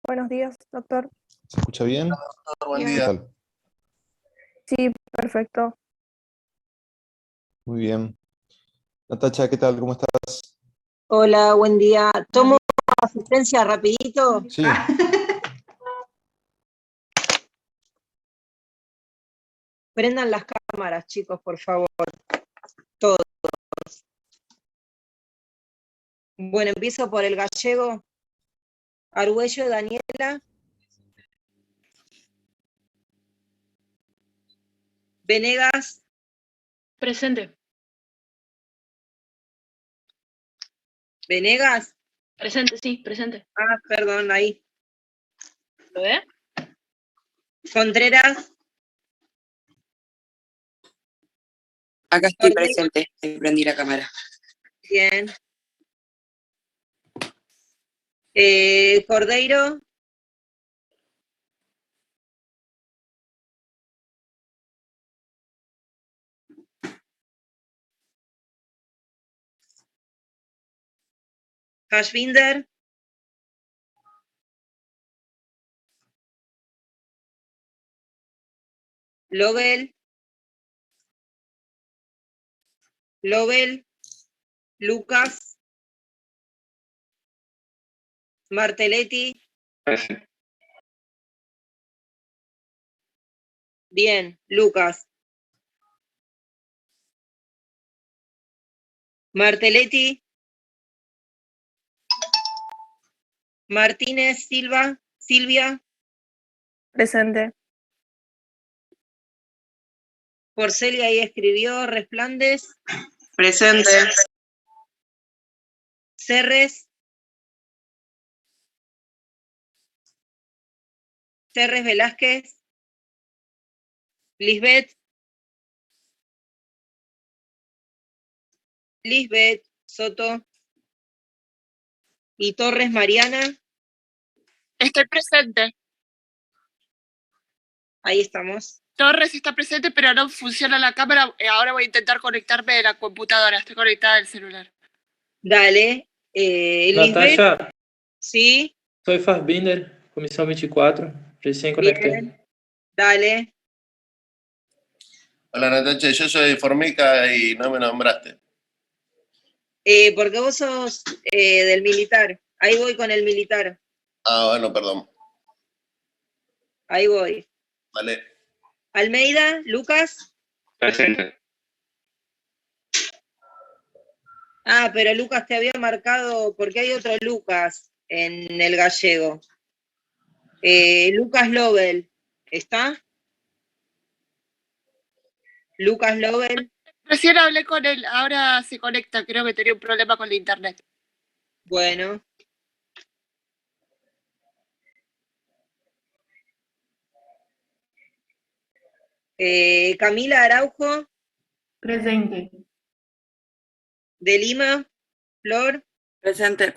Buenos días, doctor. ¿Se escucha bien? Buen ¿Qué día. tal? Sí, perfecto. Muy bien. Natacha, ¿qué tal? ¿Cómo estás? Hola, buen día. Tomo asistencia rapidito. Sí, Prendan las cámaras, chicos, por favor. Todos. Bueno, empiezo por el gallego. Argüello, Daniela. Venegas. Presente. Venegas. Presente, sí, presente. Ah, perdón, ahí. ¿Lo ve? Contreras. Acá estoy Cordeiro. presente, te prendí la cámara. Bien. Cordeiro. Hashbinder. Lobel. Lucas. Martelletti. Bien, Lucas. Martelletti. Martínez Silvia. Presente. Porceli ahí escribió. Resplandes. Presente. Serres Velázquez. Lisbeth Soto. Y Torres Mariana. Estoy presente. Ahí estamos. Torres está presente, pero no funciona la cámara. Ahora voy a intentar conectarme de la computadora. Estoy conectada del celular. Dale. Lisbeth. Natasha, Sí, soy Fassbinder, comisión 24, recién conecté. bien. Dale. Hola Natacha, yo soy Formica y no me nombraste. Porque vos sos del militar. Ahí voy con el militar. Ah, bueno, perdón. Ahí voy. Vale. Almeida, Lucas. Presente. Ah, pero Lucas te había marcado, porque hay otro Lucas en el gallego. Lucas Lobel. ¿Está? Lucas Lobel. Recién hablé con él. Ahora se conecta. Creo que tenía un problema con la internet. Bueno. Camila Araujo. Presente. De Lima. Flor. Presente.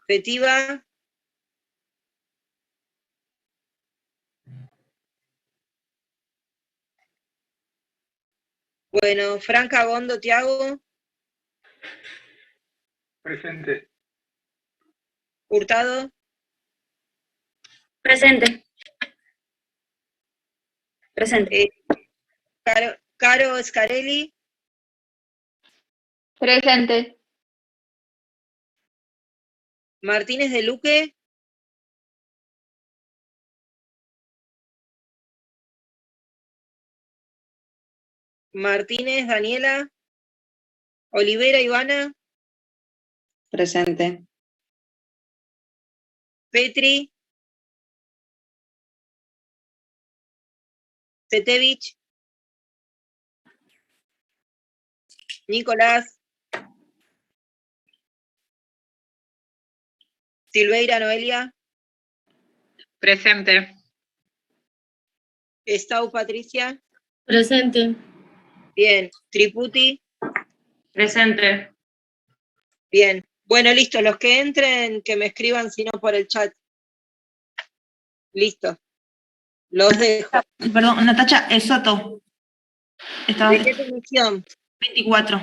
Fetiva. Bueno, Franca Gondo Tiago. Presente. Hurtado. Presente. Presente. Caro Scarelli. Presente. Martínez de Luque. Martínez Daniela. Olivera Ivana. Presente. Petri. Setevich. Nicolás. Silveira Noelia. Presente. Estau Patricia. Presente. Bien. Triputi. Presente. Bien. Bueno, listo. Los que entren, que me escriban, si no por el chat. Listo. Los dejo. Perdón, Natacha, es Soto. Estaba ¿De qué comisión? 24.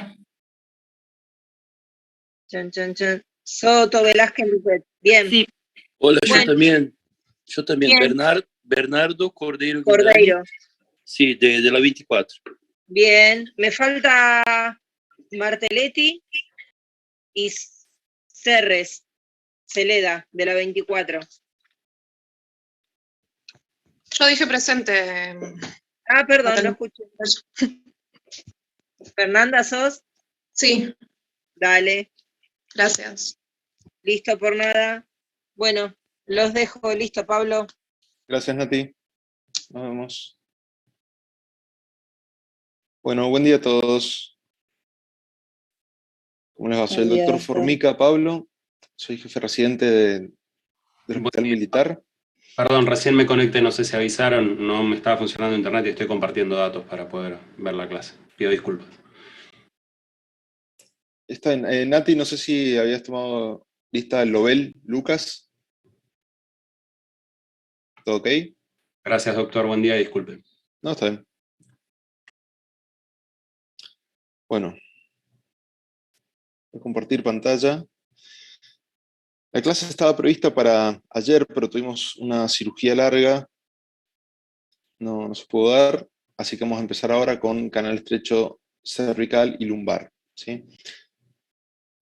Chan, chan, chan. Soto, Velázquez, Lupet. Bien. Sí. Hola, Bueno. yo también, Bien. Bernardo Cordero Guilani. Cordeiro. Sí, de la 24. Bien. Me falta Martelletti y Serres, Celeda, de la 24. Yo dije presente. Ah, perdón, no escuché. Fernanda, ¿sos? Sí, Dale. gracias. Listo por nada. Bueno, los dejo. Listo, Pablo. Gracias, Nati. Nos vemos. Bueno, buen día a todos. ¿Cómo les va? Soy el Buen día, doctor doctor. Formica Pablo. Soy jefe residente del Hospital Militar. Perdón, recién me conecté, no sé si avisaron, no me estaba funcionando internet y estoy compartiendo datos para poder ver la clase. Pido disculpas. Está bien. Nati, no sé si habías tomado lista del Lobel, Lucas. ¿Todo ok? Gracias, doctor. Buen día y disculpe. No, está bien. Bueno. Voy a compartir pantalla. La clase estaba prevista para ayer, pero tuvimos una cirugía larga. No se pudo dar, así que vamos a empezar ahora con canal estrecho cervical y lumbar, ¿sí?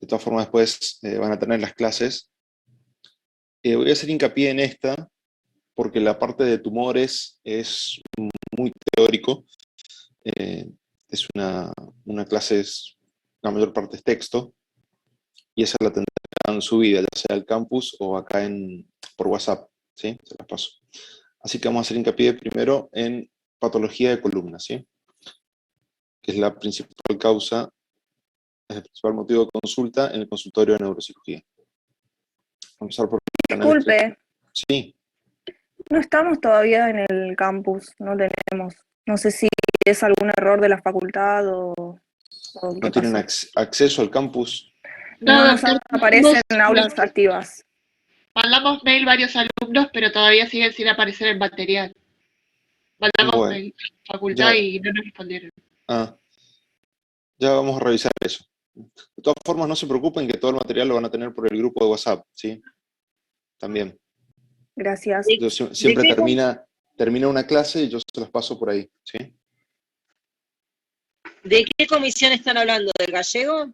De todas formas, después van a tener las clases. Voy a hacer hincapié en esta, porque la parte de tumores es muy teórico. Es una clase, la mayor parte es texto, y esa la tendrán subida, ya sea al campus o acá por WhatsApp, ¿sí? Se las paso. Así que vamos a hacer hincapié primero en patología de columna, ¿sí? Que es la principal causa, es el principal motivo de consulta en el consultorio de neurocirugía. Vamos a empezar por el canal Disculpe, estrecho. Sí, no estamos todavía en el campus, no tenemos. No sé si es algún error de la facultad o no qué tienen pasó. acceso al campus. No nos doctor, aparecen tenemos- aulas activas. Mandamos mail varios alumnos, pero todavía siguen sin aparecer el material. Mandamos Bueno, mail a la facultad ya. y no nos respondieron. Ya vamos a revisar eso. De todas formas, no se preocupen que todo el material lo van a tener por el grupo de WhatsApp, ¿sí? También. Gracias. Yo siempre qué termina una clase y yo se las paso por ahí, ¿sí? ¿De qué comisión están hablando? ¿Del gallego?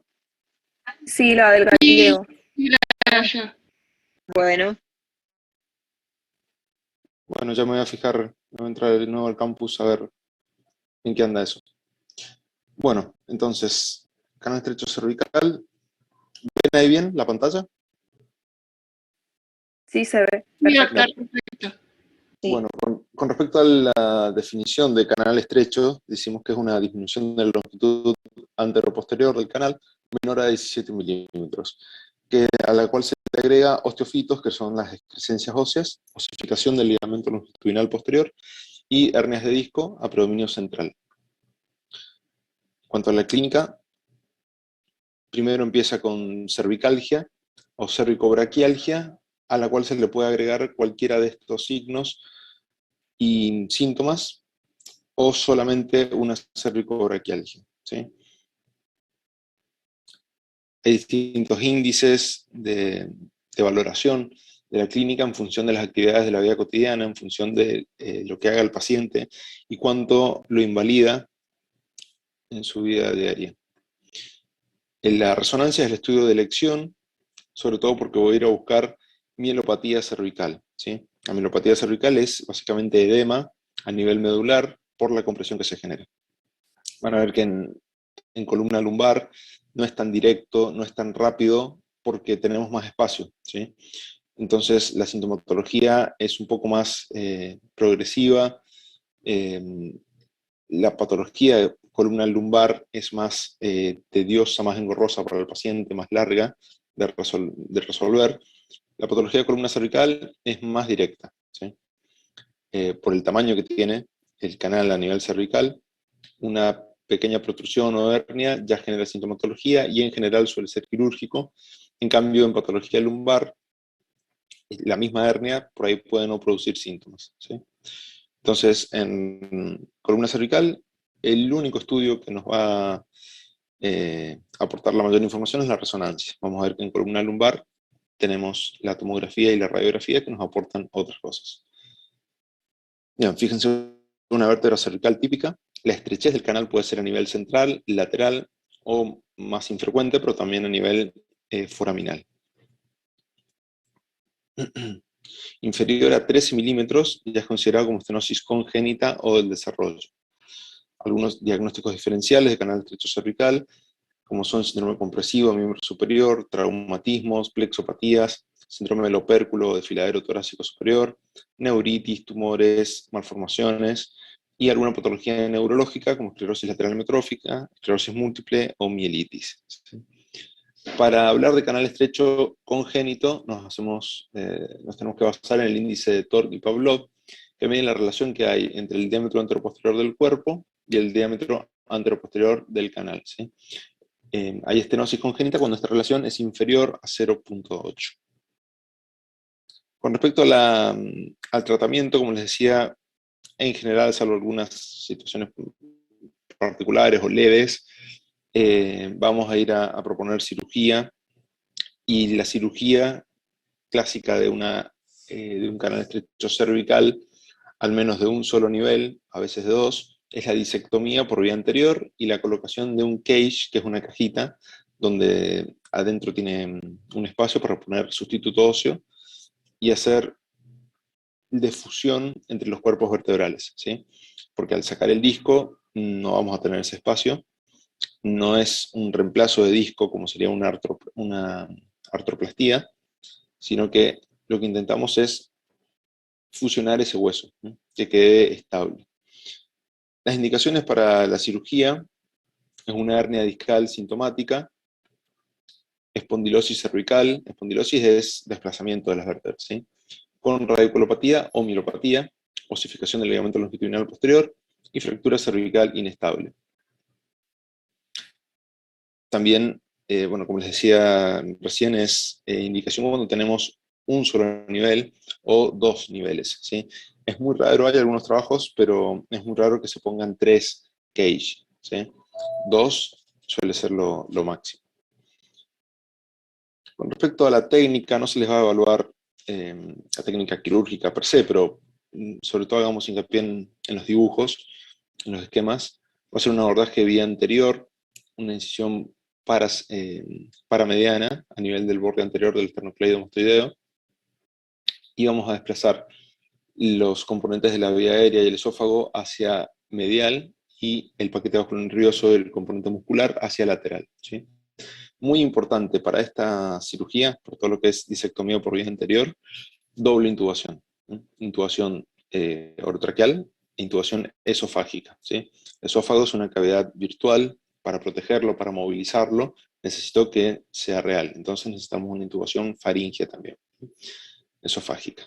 Sí, la del gallego. Bueno. Bueno, ya me voy a fijar, me voy a entrar de nuevo al campus a ver en qué anda eso. Bueno, entonces, canal estrecho cervical. ¿Ven ahí bien la pantalla? Sí, se ve. Sí, Perfecto. doctor, perfecto. Bueno, con respecto a la definición de canal estrecho, decimos que es una disminución de la longitud antero-posterior del canal menor a 17 milímetros, a la cual se le agrega osteofitos, que son las excrescencias óseas, osificación del ligamento longitudinal posterior, y hernias de disco a predominio central. En cuanto a la clínica, primero empieza con cervicalgia o cervicobraquialgia, a la cual se le puede agregar cualquiera de estos signos y síntomas, o solamente una cervicobraquialgia, ¿sí? Hay distintos índices de valoración de la clínica en función de las actividades de la vida cotidiana, en función de lo que haga el paciente y cuánto lo invalida en su vida diaria. La resonancia es el estudio de elección, sobre todo porque voy a ir a buscar mielopatía cervical, ¿sí? La mielopatía cervical es básicamente edema a nivel medular por la compresión que se genera. Van a ver que en columna lumbar no es tan directo, no es tan rápido, porque tenemos más espacio, ¿sí? Entonces la sintomatología es un poco más progresiva. La patología de columna lumbar es más tediosa, más engorrosa para el paciente, más larga de resolver. La patología de columna cervical es más directa, ¿sí? Por el tamaño que tiene el canal a nivel cervical, una pequeña protrusión o hernia ya genera sintomatología y en general suele ser quirúrgico. En cambio, en patología lumbar, la misma hernia por ahí puede no producir síntomas, ¿sí? Entonces, en columna cervical, el único estudio que nos va aportar la mayor información es la resonancia. Vamos a ver que en columna lumbar tenemos la tomografía y la radiografía que nos aportan otras cosas. Bien, fíjense una vértebra cervical típica. La estrechez del canal puede ser a nivel central, lateral o más infrecuente, pero también a nivel foraminal. Inferior a 13 milímetros ya es considerado como estenosis congénita o del desarrollo. Algunos diagnósticos diferenciales de canal estrecho cervical, como son síndrome compresivo, miembro superior, traumatismos, plexopatías, síndrome del opérculo o desfiladero torácico superior, neuritis, tumores, malformaciones, y alguna patología neurológica como esclerosis lateral amiotrófica, esclerosis múltiple o mielitis. Para hablar de canal estrecho congénito nos tenemos que basar en el índice de Torg y Pavlov, que mide la relación que hay entre el diámetro anteroposterior del cuerpo y el diámetro anteroposterior del canal, ¿sí? Hay estenosis congénita cuando esta relación es inferior a 0.8. Con respecto a al tratamiento, como les decía, en general, salvo algunas situaciones particulares o leves, vamos a ir a proponer cirugía, y la cirugía clásica de un canal estrecho cervical, al menos de un solo nivel, a veces de dos, es la disectomía por vía anterior y la colocación de un cage, que es una cajita, donde adentro tiene un espacio para poner sustituto óseo y hacer difusión entre los cuerpos vertebrales, ¿sí? Porque al sacar el disco no vamos a tener ese espacio, no es un reemplazo de disco como sería una artroplastía, sino que lo que intentamos es fusionar ese hueso, ¿no? Que quede estable. Las indicaciones para la cirugía es una hernia discal sintomática, espondilosis cervical. Espondilosis es desplazamiento de las vértebras, ¿sí? Con radiculopatía o mielopatía, osificación del ligamento longitudinal posterior y fractura cervical inestable. También, bueno, como les decía recién, es indicación cuando tenemos un solo nivel o dos niveles, ¿sí? Es muy raro, hay algunos trabajos, pero es muy raro que se pongan 3 cage, ¿sí? 2 suele ser lo máximo. Con respecto a la técnica, no se les va a evaluar la técnica quirúrgica per se, pero sobre todo hagamos hincapié en los dibujos, en los esquemas. Va a ser un abordaje vía anterior, una incisión paramediana a nivel del borde anterior del esternocleidomastoideo, y vamos a desplazar los componentes de la vía aérea y el esófago hacia medial y el paquete vascular-nervioso del componente muscular hacia lateral, ¿sí? Muy importante para esta cirugía, por todo lo que es disectomía por vía anterior, doble intubación, ¿sí? Intubación orotraqueal e intubación esofágica, ¿sí? El esófago es una cavidad virtual. Para protegerlo, para movilizarlo, necesito que sea real. Entonces necesitamos una intubación faríngea también, esofágica.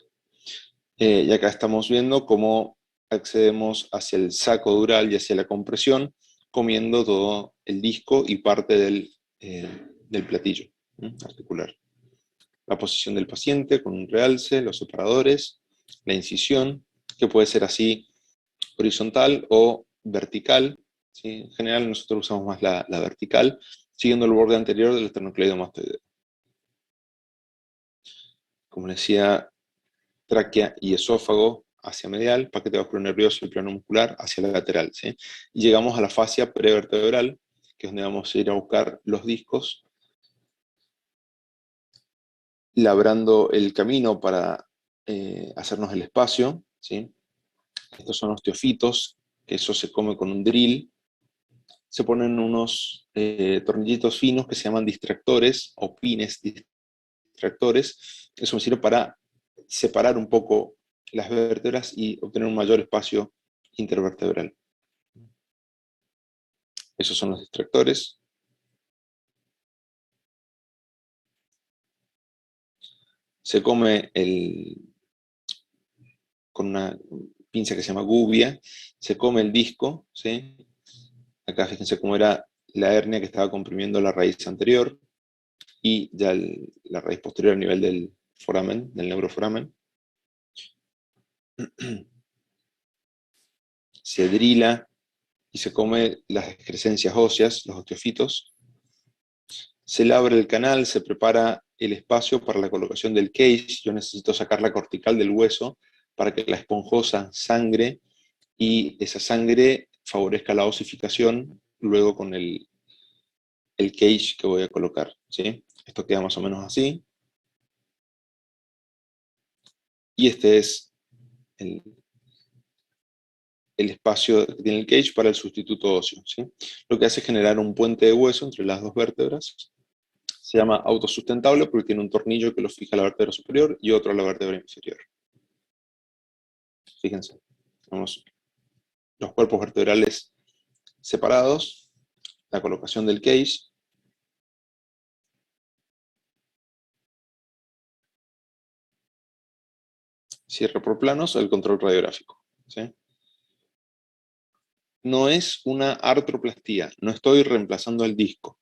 Y acá estamos viendo cómo accedemos hacia el saco dural y hacia la compresión, comiendo todo el disco y parte del platillo articular. La posición del paciente con un realce, los separadores, la incisión, que puede ser así horizontal o vertical, ¿sí? En general nosotros usamos más la vertical, siguiendo el borde anterior del esternocleidomastoideo. Como les decía, tráquea y esófago hacia medial, paquete vascular nervioso y plano muscular hacia la lateral, ¿sí? Y llegamos a la fascia prevertebral, que es donde vamos a ir a buscar los discos, labrando el camino para hacernos el espacio, ¿sí? Estos son los osteofitos, que eso se come con un drill. Se ponen unos tornillitos finos que se llaman distractores o pines distractores. Eso me sirve para separar un poco las vértebras y obtener un mayor espacio intervertebral. Esos son los distractores. Se come con una pinza que se llama gubia, se come el disco, ¿sí? Acá fíjense cómo era la hernia que estaba comprimiendo la raíz anterior y ya la raíz posterior a nivel del foramen, del neuroforamen. Se drila y se come las excrescencias óseas, los osteofitos. Se le abre el canal, se prepara el espacio para la colocación del cage. Yo necesito sacar la cortical del hueso para que la esponjosa sangre y esa sangre favorezca la osificación luego con el cage que voy a colocar, ¿sí? Esto queda más o menos así. Y este es el espacio que tiene el cage para el sustituto óseo, ¿sí? Lo que hace es generar un puente de hueso entre las dos vértebras. Se llama autosustentable porque tiene un tornillo que lo fija a la vértebra superior y otro a la vértebra inferior. Fíjense, tenemos los cuerpos vertebrales separados, la colocación del cage, cierre por planos, el control radiográfico, ¿sí? No es una artroplastía, no estoy reemplazando el disco.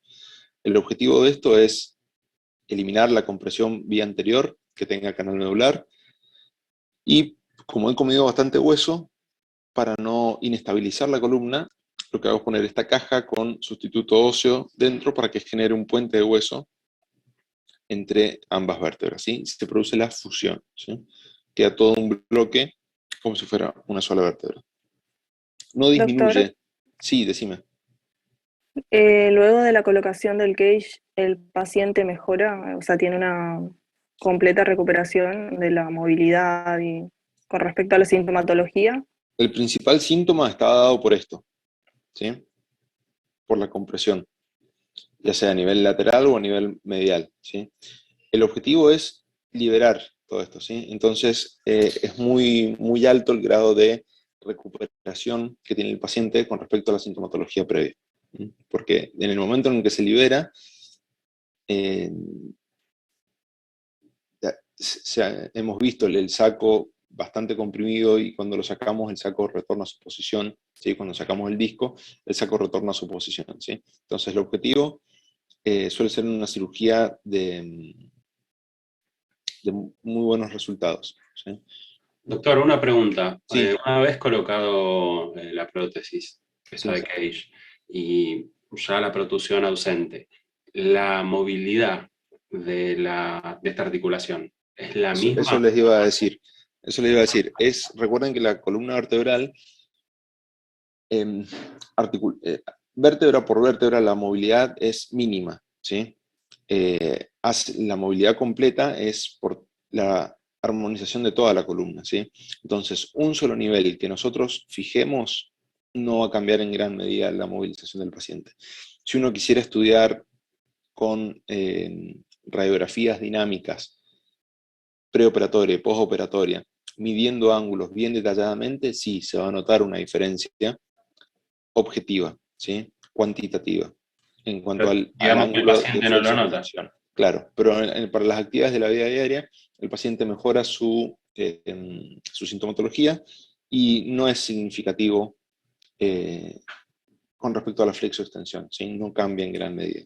El objetivo de esto es eliminar la compresión vía anterior que tenga canal medular y, como he comido bastante hueso, para no inestabilizar la columna, lo que hago es poner esta caja con sustituto óseo dentro para que genere un puente de hueso entre ambas vértebras, ¿sí? Se produce la fusión, ¿sí? Queda todo un bloque como si fuera una sola vértebra. No disminuye. Doctor, Sí, decime. luego de la colocación del cage, ¿el paciente mejora? O sea, tiene una completa recuperación de la movilidad y con respecto a la sintomatología. El principal síntoma está dado por esto, ¿sí? Por la compresión, ya sea a nivel lateral o a nivel medial, ¿sí? El objetivo es liberar todo esto, ¿sí? Entonces, es muy, muy alto el grado de recuperación que tiene el paciente con respecto a la sintomatología previa, ¿sí? Porque en el momento en que se libera, hemos visto el saco bastante comprimido y cuando lo sacamos el saco retorna a su posición, ¿sí? Cuando sacamos el disco, el saco retorna a su posición, ¿sí? Entonces el objetivo suele ser una cirugía de muy buenos resultados, ¿sí? Doctor, una pregunta. Sí. Una vez colocado la prótesis, esa Sí. de cage, y ya la protusión ausente, ¿la movilidad de esta articulación es la misma? Eso les iba a decir. Recuerden que la columna vertebral, vértebra por vértebra, la movilidad es mínima, ¿sí? La movilidad completa es por la armonización de toda la columna, ¿sí? Entonces, un solo nivel que nosotros fijemos no va a cambiar en gran medida la movilización del paciente. Si uno quisiera estudiar con radiografías dinámicas, preoperatoria y postoperatoria, midiendo ángulos bien detalladamente, sí, se va a notar una diferencia objetiva, ¿sí? Cuantitativa, en cuanto al Digamos que el ángulo paciente de no lo flexión y nota. extensión. Claro, pero para las actividades de la vida diaria, el paciente mejora su sintomatología y no es significativo con respecto a la flexoextensión, ¿sí? No cambia en gran medida.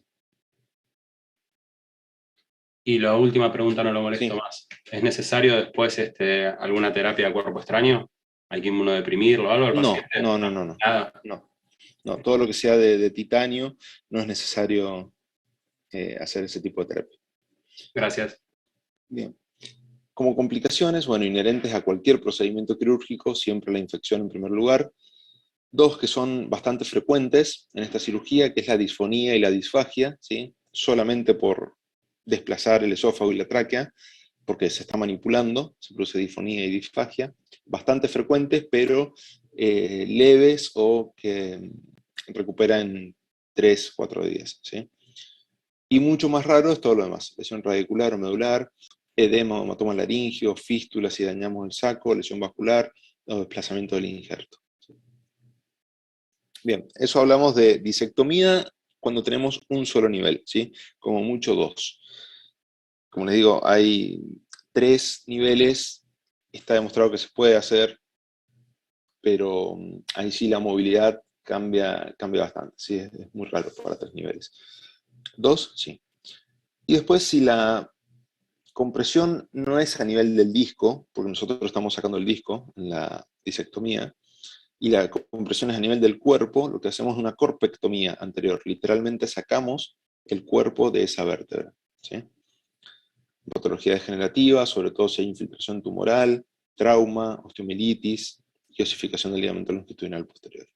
Y la última pregunta, no lo molesto más. ¿Es necesario después alguna terapia de cuerpo extraño? ¿Hay que inmunodeprimirlo o algo al paciente? No. Nada. No, todo lo que sea de titanio no es necesario hacer ese tipo de terapia. Gracias. Bien. Como complicaciones, inherentes a cualquier procedimiento quirúrgico, siempre la infección en primer lugar. Dos que son bastante frecuentes en esta cirugía, que es la disfonía y la disfagia, ¿sí? Solamente por desplazar el esófago y la tráquea, porque se está manipulando, se produce disfonía y disfagia. Bastante frecuentes, pero leves o que recuperan en 3-4 días, ¿sí? Y mucho más raro es todo lo demás: lesión radicular o medular, edema o hematoma laringio, fístula si dañamos el saco, lesión vascular o desplazamiento del injerto. Bien, eso hablamos de disectomía cuando tenemos un solo nivel, ¿sí? Como mucho 2. Como les digo, hay 3 niveles, está demostrado que se puede hacer, pero ahí sí la movilidad cambia bastante, ¿sí? Es muy raro para 3 niveles. 2, sí. Y después, si la compresión no es a nivel del disco, porque nosotros estamos sacando el disco en la disectomía, y la compresión es a nivel del cuerpo, lo que hacemos es una corpectomía anterior. Literalmente sacamos el cuerpo de esa vértebra, ¿sí? Patología degenerativa, sobre todo si hay infiltración tumoral, trauma, osteomielitis y osificación del ligamento longitudinal posterior.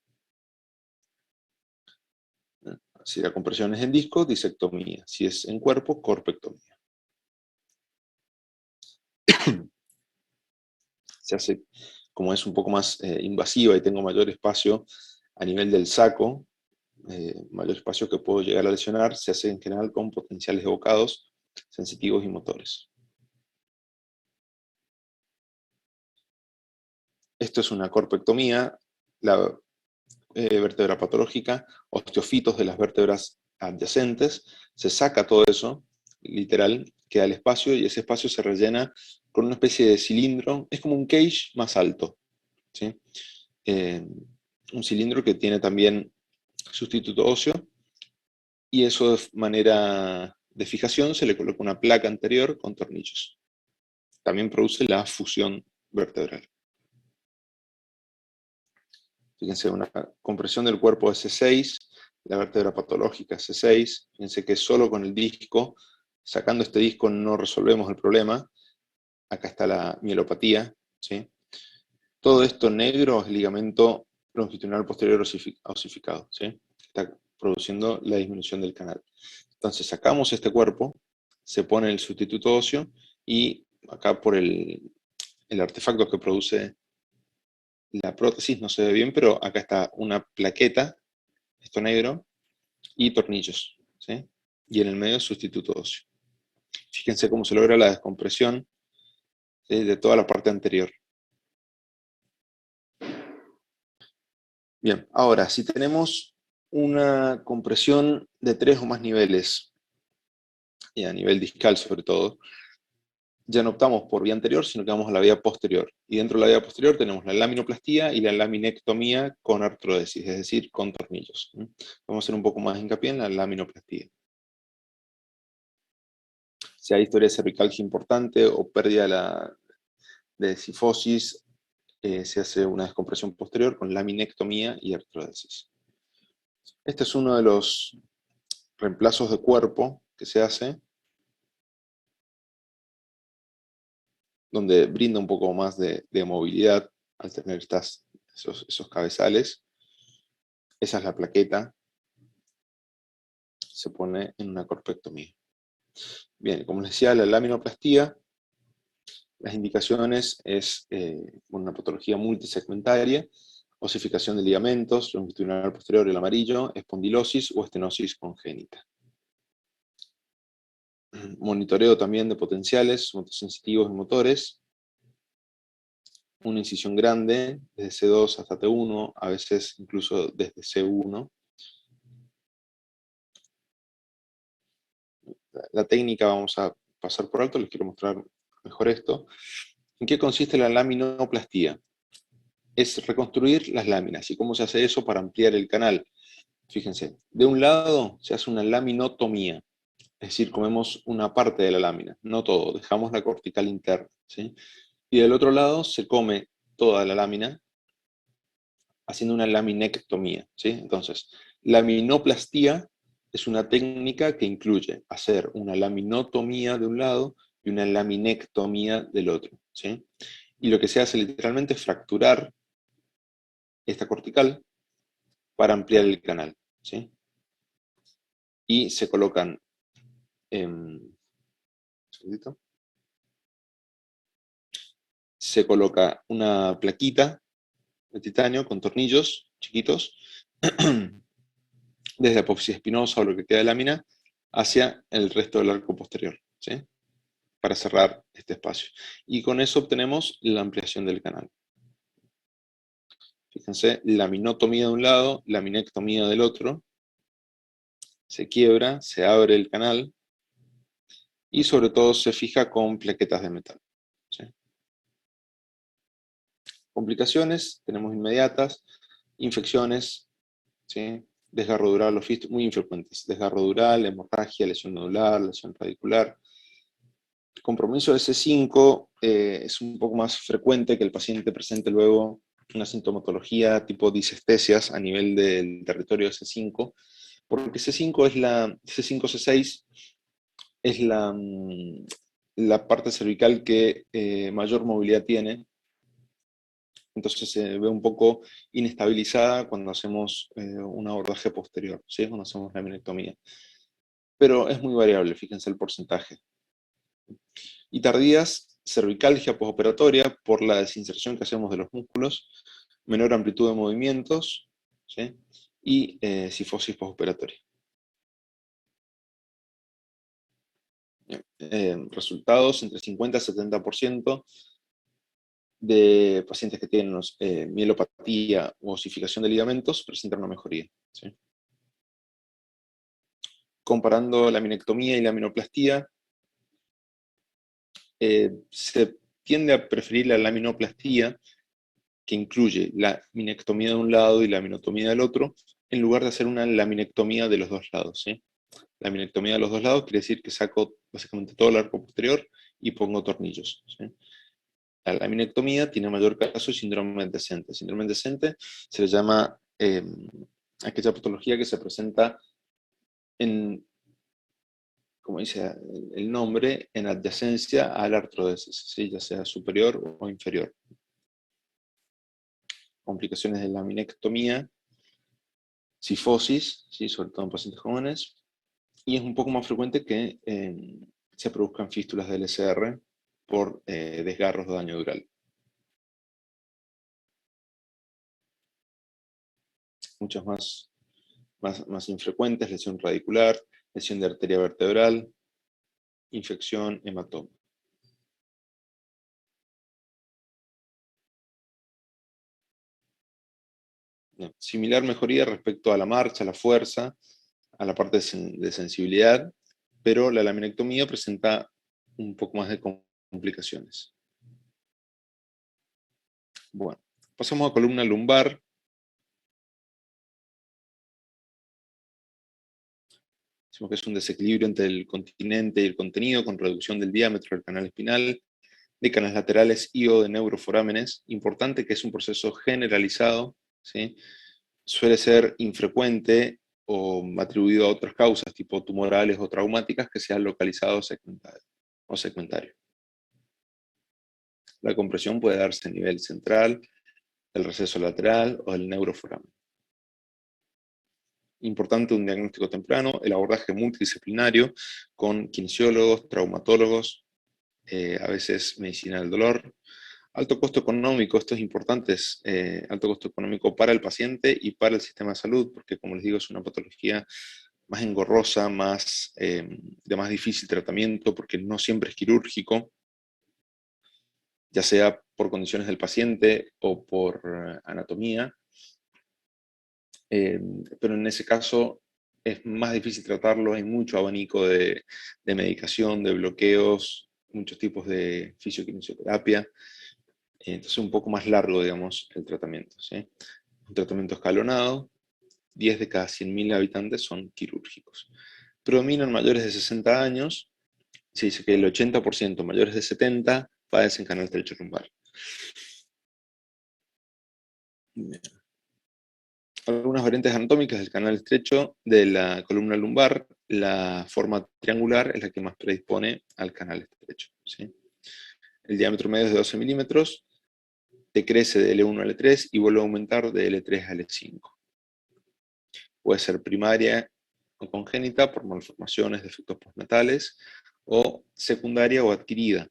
Si la compresión es en disco, disectomía. Si es en cuerpo, corpectomía. Se hace, como es un poco más invasiva y tengo mayor espacio a nivel del saco, mayor espacio que puedo llegar a lesionar, se hace en general con potenciales evocados, sensitivos y motores. Esto es una corpectomía, la vértebra patológica, osteofitos de las vértebras adyacentes, se saca todo eso, literal, queda el espacio y ese espacio se rellena con una especie de cilindro, es como un cage más alto, ¿sí? Un cilindro que tiene también sustituto óseo, y eso de manera de fijación se le coloca una placa anterior con tornillos. También produce la fusión vertebral. Fíjense, una compresión del cuerpo S6, la vértebra patológica S6, fíjense que solo con el disco, sacando este disco no resolvemos el problema. Acá está la mielopatía, ¿sí? Todo esto negro es ligamento longitudinal posterior osificado, ¿sí? Está produciendo la disminución del canal. Entonces sacamos este cuerpo, se pone el sustituto óseo, y acá por el artefacto que produce la prótesis, no se ve bien, pero acá está una plaqueta, esto negro, y tornillos, ¿sí? Y en el medio sustituto óseo. Fíjense cómo se logra la descompresión, ¿sí?, de toda la parte anterior. Bien, ahora, si tenemos una compresión de 3 o más niveles, y a nivel discal sobre todo, ya no optamos por vía anterior, sino que vamos a la vía posterior. Y dentro de la vía posterior tenemos la laminoplastía y la laminectomía con artrodesis, es decir, con tornillos. Vamos a hacer un poco más hincapié en la laminoplastía. Si hay historia de cervicalgia importante o pérdida de sifosis, se hace una descompresión posterior con laminectomía y artrodesis. Este es uno de los reemplazos de cuerpo que se hace, donde brinda un poco más de movilidad al tener esos cabezales. Esa es la plaqueta. Se pone en una corpectomía. Bien, como les decía, la laminoplastía, las indicaciones es una patología multisegmentaria, osificación de ligamentos, longitudinal posterior, el amarillo, espondilosis o estenosis congénita. Monitoreo también de potenciales, motosensitivos y motores. Una incisión grande, desde C2 hasta T1, a veces incluso desde C1. La técnica vamos a pasar por alto, les quiero mostrar mejor esto. ¿En qué consiste la laminoplastía? Es reconstruir las láminas. ¿Y cómo se hace eso para ampliar el canal? Fíjense, de un lado se hace una laminotomía, es decir, comemos una parte de la lámina, no todo, dejamos la cortical interna, ¿sí? Y del otro lado se come toda la lámina, haciendo una laminectomía, ¿sí? Entonces, laminoplastía es una técnica que incluye hacer una laminotomía de un lado y una laminectomía del otro, ¿sí? Y lo que se hace literalmente es fracturar esta cortical para ampliar el canal, ¿sí? Y se colocan se coloca una plaquita de titanio con tornillos chiquitos desde la apófisis espinosa o lo que queda de lámina hacia el resto del arco posterior, ¿sí? Para cerrar este espacio. Y con eso obtenemos la ampliación del canal. Fíjense, laminotomía de un lado, laminectomía del otro. Se quiebra, se abre el canal y sobre todo se fija con plaquetas de metal, ¿sí? Complicaciones tenemos inmediatas, infecciones, ¿sí? Desgarro dural o fístula, muy infrecuentes. Desgarro dural, hemorragia, lesión nodular, lesión radicular. El compromiso de C5 es un poco más frecuente que el paciente presente luego una sintomatología tipo disestesias a nivel del territorio de C5, porque C5 es C5-C6 es la parte cervical que mayor movilidad tiene, entonces se ve un poco inestabilizada cuando hacemos un abordaje posterior, ¿sí? Cuando hacemos la laminectomía. Pero es muy variable, fíjense el porcentaje. Y tardías, cervicalgia postoperatoria por la desinserción que hacemos de los músculos, menor amplitud de movimientos, ¿sí? Y cifosis postoperatoria. Resultados, entre 50 y 70% de pacientes que tienen mielopatía o osificación de ligamentos presentan una mejoría, ¿sí? Comparando la laminectomía y la laminoplastia, se tiende a preferir la laminoplastia, que incluye la laminectomía de un lado y la laminectomía del otro, en lugar de hacer una laminectomía de los dos lados, ¿sí? La laminectomía de los dos lados quiere decir que saco básicamente todo el arco posterior y pongo tornillos, ¿sí? La laminectomía tiene mayor caso de síndrome decente. Síndrome decente se le llama aquella patología que se presenta en, como dice el nombre, en adyacencia a la artrodesis, ¿sí? Ya sea superior o inferior. Complicaciones de la laminectomía, cifosis, ¿sí? Sobre todo en pacientes jóvenes, y es un poco más frecuente que se produzcan fístulas del LCR por desgarros o daño dural. Muchas más infrecuentes: lesión radicular, lesión de arteria vertebral, infección, hematoma. Bien. Similar mejoría respecto a la marcha, a la fuerza, a la parte de sensibilidad, pero la laminectomía presenta un poco más de complicaciones. Bueno, pasamos a columna lumbar. Decimos que es un desequilibrio entre el continente y el contenido, con reducción del diámetro del canal espinal, de canales laterales y o de neuroforámenes. Importante que es un proceso generalizado, ¿sí? Suele ser infrecuente o atribuido a otras causas, tipo tumorales o traumáticas, que sean localizados o segmentarios. La compresión puede darse a nivel central, del receso lateral o del neuroforamen. Importante un diagnóstico temprano, el abordaje multidisciplinario con kinesiólogos, traumatólogos, a veces medicina del dolor. Alto costo económico, esto es importante, alto costo económico para el paciente y para el sistema de salud, porque como les digo es una patología más engorrosa, de más difícil tratamiento, porque no siempre es quirúrgico, ya sea por condiciones del paciente o por anatomía. Pero en ese caso es más difícil tratarlo, hay mucho abanico de medicación, de bloqueos, muchos tipos de fisioquinesioterapia, entonces un poco más largo, digamos, el tratamiento, ¿sí? Un tratamiento escalonado, 10 de cada 100.000 habitantes son quirúrgicos. Predominan mayores de 60 años, se dice que el 80% mayores de 70 padecen canal estrecho lumbar. Bien. Algunas variantes anatómicas del canal estrecho de la columna lumbar, la forma triangular es la que más predispone al canal estrecho, ¿sí? El diámetro medio es de 12 milímetros, decrece de L1 a L3 y vuelve a aumentar de L3 a L5. Puede ser primaria o congénita por malformaciones, defectos postnatales, o secundaria o adquirida.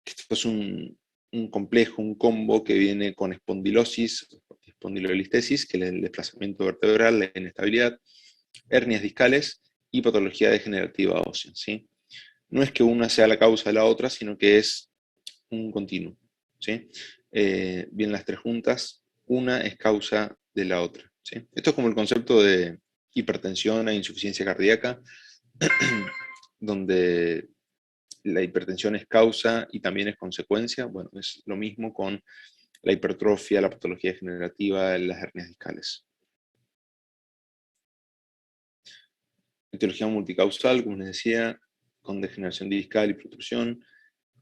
Esto es un complejo, un combo que viene con espondilosis, espondilolistesis, que es el desplazamiento vertebral, la inestabilidad, hernias discales y patología degenerativa ósea, ¿sí? No es que una sea la causa de la otra, sino que es un continuo, ¿sí? Bien las tres juntas, una es causa de la otra, ¿sí? Esto es como el concepto de hipertensión e insuficiencia cardíaca, donde la hipertensión es causa y también es consecuencia. Bueno, es lo mismo con la hipertrofia, la patología degenerativa, las hernias discales. Etiología multicausal, como les decía, con degeneración discal y protrusión,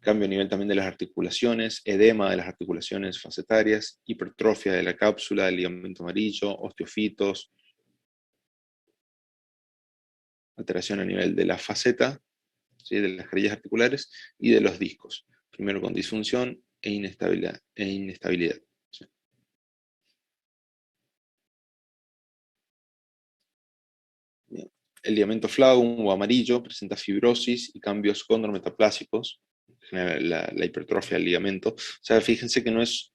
cambio a nivel también de las articulaciones, edema de las articulaciones facetarias, hipertrofia de la cápsula, del ligamento amarillo, osteofitos, alteración a nivel de la faceta, ¿sí? De las carillas articulares y de los discos, primero con disfunción e inestabilidad. ¿Sí? Bien. El ligamento flagum o amarillo presenta fibrosis y cambios condrometaplásicos, la hipertrofia del ligamento. O sea, fíjense que no es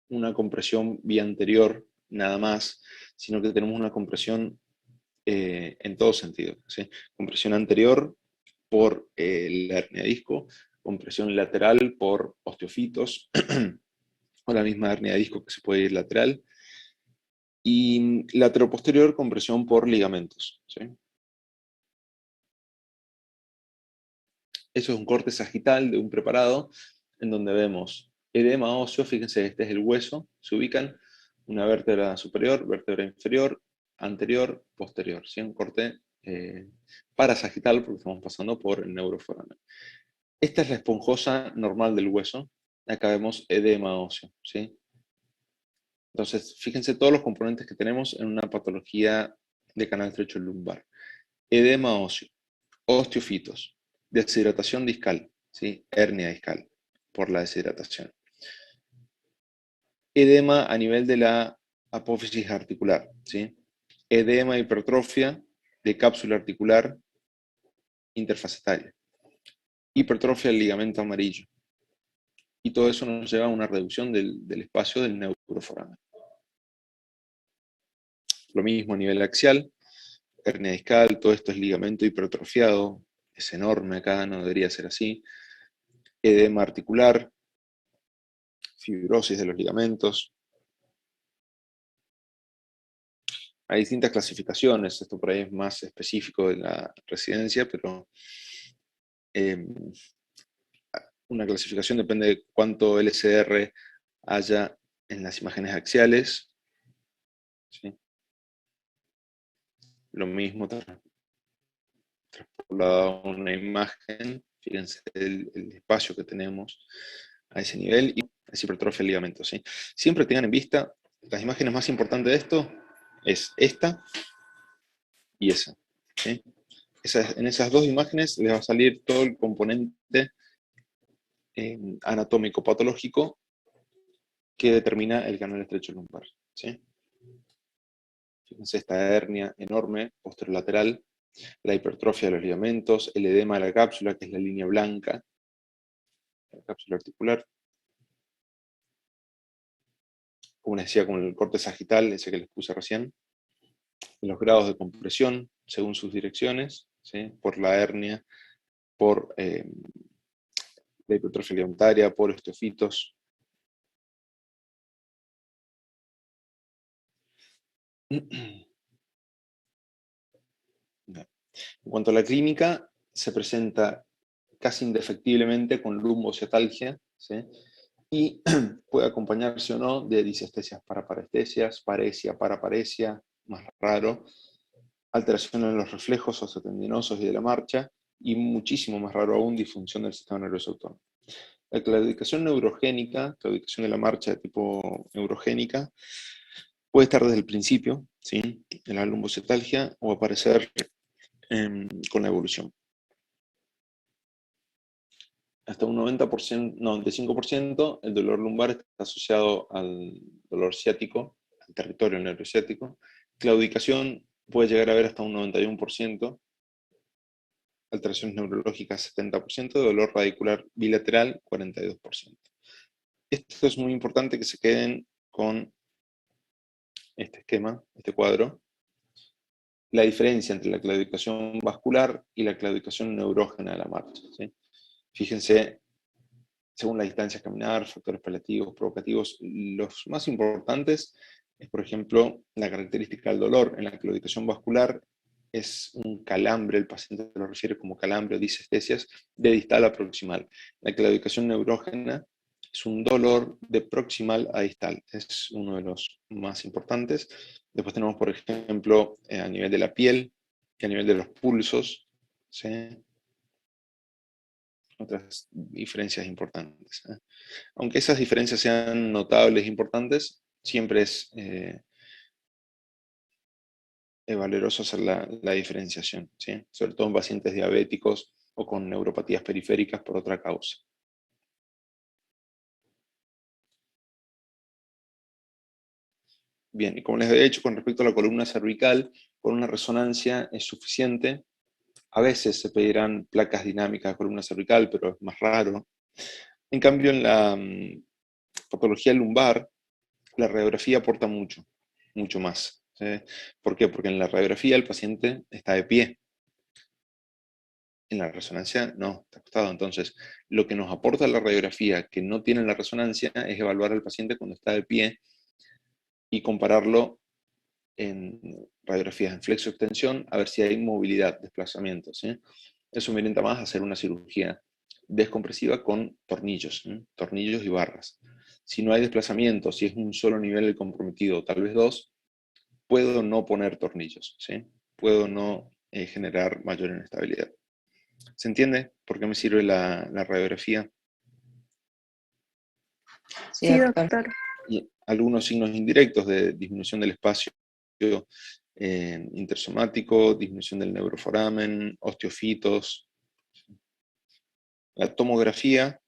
una compresión vía anterior nada más, sino que tenemos una compresión en todo sentido, ¿sí? Compresión anterior por la hernia de disco, compresión lateral por osteofitos, o la misma hernia de disco que se puede ir lateral, y lateroposterior compresión por ligamentos, ¿sí? Eso es un corte sagital de un preparado, en donde vemos edema óseo, fíjense, este es el hueso, se ubican una vértebra superior, vértebra inferior, anterior, posterior, ¿sí? Un corte parasagital porque estamos pasando por el neuroforamen. Esta es la esponjosa normal del hueso, acá vemos edema óseo, ¿sí? Entonces, fíjense todos los componentes que tenemos en una patología de canal estrecho lumbar. Edema óseo, osteofitos, deshidratación discal, ¿sí? Hernia discal por la deshidratación. Edema a nivel de la apófisis articular, ¿sí? Edema, hipertrofia de cápsula articular interfacetaria. Hipertrofia del ligamento amarillo. Y todo eso nos lleva a una reducción del espacio del neuroforamen. Lo mismo a nivel axial, hernia discal, todo esto es ligamento hipertrofiado, es enorme acá, no debería ser así. Edema articular, fibrosis de los ligamentos. Hay distintas clasificaciones, esto por ahí es más específico de la residencia, pero una clasificación depende de cuánto LCR haya en las imágenes axiales. ¿Sí? Lo mismo trasladado a una imagen, fíjense el espacio que tenemos a ese nivel y es hipertrofia del ligamento. ¿Sí? Siempre tengan en vista, las imágenes más importantes de esto es esta y esa. ¿Sí? En esas dos imágenes les va a salir todo el componente anatómico patológico que determina el canal estrecho lumbar. ¿Sí? Fíjense esta hernia enorme, posterolateral, la hipertrofia de los ligamentos, el edema de la cápsula, que es la línea blanca, la cápsula articular. Como les decía, con el corte sagital, ese que les puse recién. Los grados de compresión, según sus direcciones, ¿sí? Por la hernia, por la hipertrofia ligamentaria, por osteofitos. En cuanto a la clínica, se presenta casi indefectiblemente con lumbociatalgia, ¿sí? Y puede acompañarse o no de disestesias paraparestesias, paresia, paraparesia, más raro, alteración en los reflejos osteotendinosos y de la marcha, y muchísimo más raro aún, disfunción del sistema nervioso autónomo. La claudicación neurogénica, claudicación de la marcha de tipo neurogénica, puede estar desde el principio, ¿sí? En la lumbociatalgia, o aparecer con la evolución. Hasta un 90%, 95%, el dolor lumbar está asociado al dolor ciático, al territorio neurociático. Claudicación puede llegar a haber hasta un 91%, alteraciones neurológicas 70%, dolor radicular bilateral 42%. Esto es muy importante que se queden con este esquema, este cuadro. La diferencia entre la claudicación vascular y la claudicación neurógena de la marcha, ¿sí? Fíjense, según las distancias a caminar, factores paliativos, provocativos, los más importantes es, por ejemplo, la característica del dolor. En la claudicación vascular es un calambre, el paciente lo refiere como calambre o disestesias, de distal a proximal. La claudicación neurógena es un dolor de proximal a distal, es uno de los más importantes. Después tenemos, por ejemplo, a nivel de la piel y a nivel de los pulsos, ¿sí? otras diferencias importantes. Aunque esas diferencias sean notables e importantes, siempre es valeroso hacer la diferenciación, ¿sí? Sobre todo en pacientes diabéticos o con neuropatías periféricas por otra causa. Bien, y como les he dicho, con respecto a la columna cervical, con una resonancia es suficiente. A veces se pedirán placas dinámicas de columna cervical, pero es más raro. En cambio, en la patología lumbar, la radiografía aporta mucho, mucho más. ¿Sí? ¿Por qué? Porque en la radiografía el paciente está de pie. En la resonancia no, está acostado. Entonces, lo que nos aporta la radiografía que no tiene la resonancia es evaluar al paciente cuando está de pie y compararlo en radiografías en flexo-extensión a ver si hay movilidad, desplazamiento. ¿Sí? Eso me orienta más a hacer una cirugía descompresiva con tornillos, ¿sí? Tornillos y barras. Si no hay desplazamiento, si es un solo nivel el comprometido, tal vez dos, puedo no poner tornillos, ¿sí? Puedo no generar mayor inestabilidad. ¿Se entiende por qué me sirve la radiografía? Sí, doctor. Y algunos signos indirectos de disminución del espacio intersomático, disminución del neuroforamen, osteofitos. La tomografía,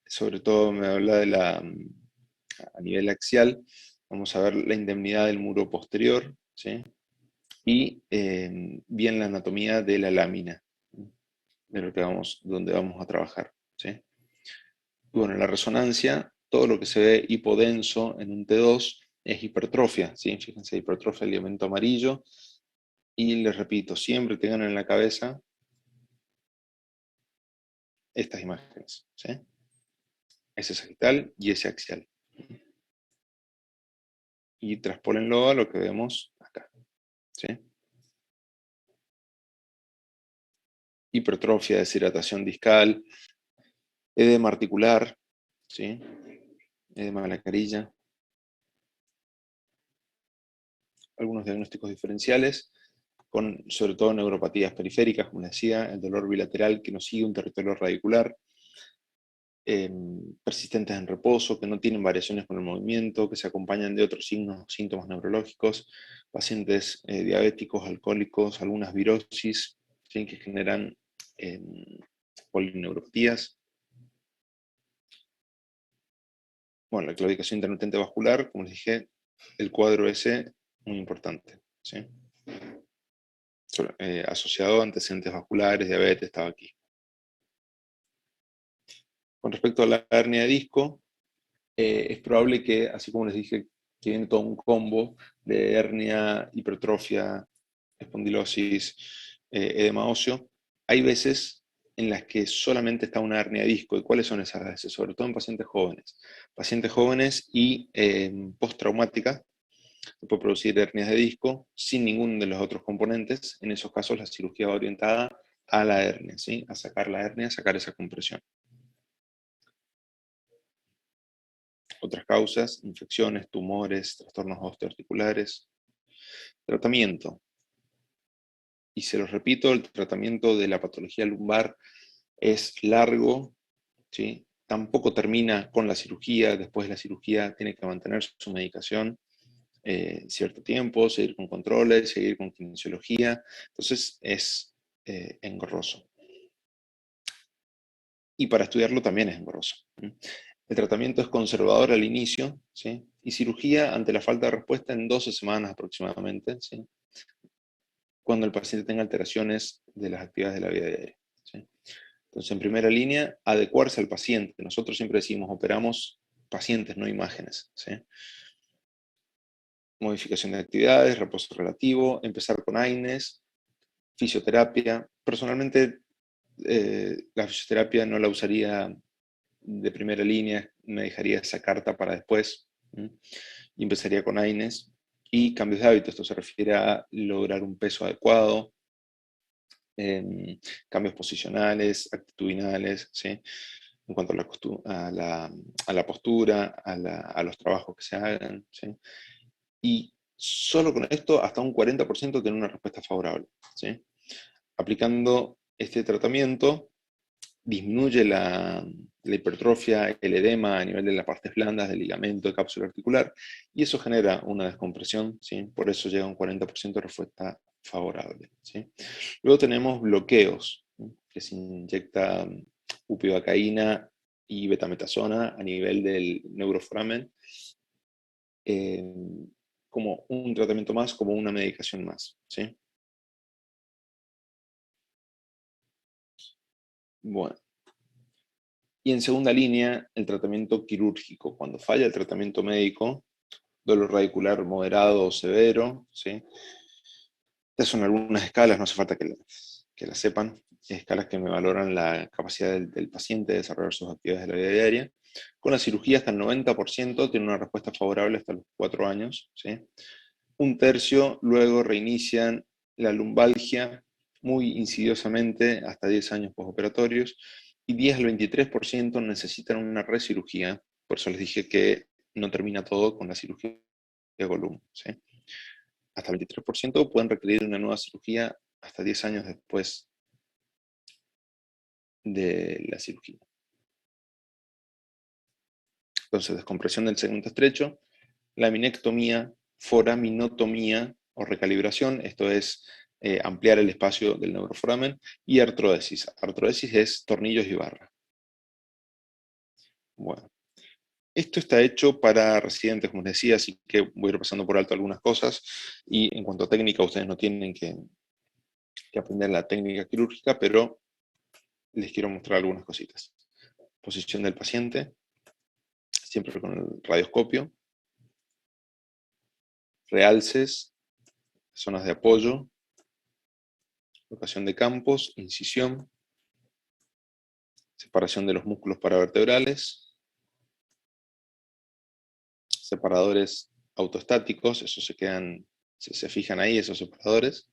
sobre todo me habla de a nivel axial, vamos a ver la indemnidad del muro posterior, ¿sí? Y bien la anatomía de la lámina, de donde vamos a trabajar, ¿sí? Bueno, en la resonancia, todo lo que se ve hipodenso en un T2 es hipertrofia, ¿sí? Fíjense, hipertrofia del ligamento amarillo, y les repito, siempre tengan en la cabeza estas imágenes, ¿sí? Ese sagital y ese axial. Y traspólenlo a lo que vemos acá, ¿sí? Hipertrofia, deshidratación discal, edema articular, ¿sí? Edema de la carilla. Algunos diagnósticos diferenciales, con sobre todo neuropatías periféricas, como les decía, el dolor bilateral que no sigue un territorio radicular, persistentes en reposo, que no tienen variaciones con el movimiento, que se acompañan de otros síntomas neurológicos, pacientes diabéticos, alcohólicos, algunas virosis, ¿sí? Que generan polineuropatías. Bueno, la claudicación intermitente vascular, como les dije, el cuadro ese, muy importante, ¿sí? Asociado a antecedentes vasculares, diabetes, estaba aquí. Con respecto a la hernia de disco, es probable que, así como les dije, que viene todo un combo de hernia, hipertrofia, espondilosis, edema óseo, hay veces en las que solamente está una hernia de disco. ¿Y cuáles son esas veces? Sobre todo en pacientes jóvenes. Pacientes jóvenes y postraumática, se puede producir hernias de disco sin ninguno de los otros componentes. En esos casos la cirugía va orientada a la hernia, ¿sí? A sacar la hernia, a sacar esa compresión. Otras causas, infecciones, tumores, trastornos osteoarticulares. Tratamiento. Y se los repito, el tratamiento de la patología lumbar es largo, ¿sí? Tampoco termina con la cirugía. Después de la cirugía tiene que mantener su medicación cierto tiempo, seguir con controles, seguir con kinesiología. Entonces es engorroso. Y para estudiarlo también es engorroso. El tratamiento es conservador al inicio, ¿sí? Y cirugía ante la falta de respuesta en 12 semanas aproximadamente, ¿sí? Cuando el paciente tenga alteraciones de las actividades de la vida diaria, ¿sí? Entonces, en primera línea, adecuarse al paciente. Nosotros siempre decimos, operamos pacientes, no imágenes, ¿sí? Modificación de actividades, reposo relativo, empezar con AINES, fisioterapia. Personalmente, la fisioterapia no la usaría de primera línea, me dejaría esa carta para después, y empezaría con AINES. Y cambios de hábito, esto se refiere a lograr un peso adecuado, cambios posicionales, actitudinales, ¿sí? En cuanto a la postura, a los trabajos que se hagan, ¿sí? Y solo con esto, hasta un 40% tiene una respuesta favorable, ¿sí? Aplicando este tratamiento, disminuye la hipertrofia, el edema a nivel de las partes blandas del ligamento, de cápsula articular, y eso genera una descompresión, ¿sí? Por eso llega a un 40% de respuesta favorable, ¿sí? Luego tenemos bloqueos, ¿sí? Que se inyecta upivacaína y betametasona a nivel del neuroforamen, como un tratamiento más, como una medicación más, ¿sí? Bueno. Y en segunda línea, el tratamiento quirúrgico. Cuando falla el tratamiento médico, dolor radicular moderado o severo, ¿sí? Estas son algunas escalas, no hace falta que las sepan, escalas que me valoran la capacidad del paciente de desarrollar sus actividades de la vida diaria. Con la cirugía hasta el 90% tiene una respuesta favorable hasta los 4 años, ¿sí? Un tercio luego reinician la lumbalgia muy insidiosamente hasta 10 años postoperatorios, y 10 al 23% necesitan una recirugía. Por eso les dije que no termina todo con la cirugía de volumen, ¿sí? Hasta el 23% pueden requerir una nueva cirugía hasta 10 años después de la cirugía. Entonces, descompresión del segmento estrecho, laminectomía, foraminotomía o recalibración, esto es ampliar el espacio del neuroforamen, y artrodesis. Artrodesis es tornillos y barra. Bueno, esto está hecho para residentes, como les decía, así que voy a ir pasando por alto algunas cosas, y en cuanto a técnica, ustedes no tienen que aprender la técnica quirúrgica, pero les quiero mostrar algunas cositas. Posición del paciente, siempre con el radioscopio. Realces, zonas de apoyo, locación de campos, incisión, separación de los músculos paravertebrales, separadores autoestáticos, esos se fijan ahí, esos separadores.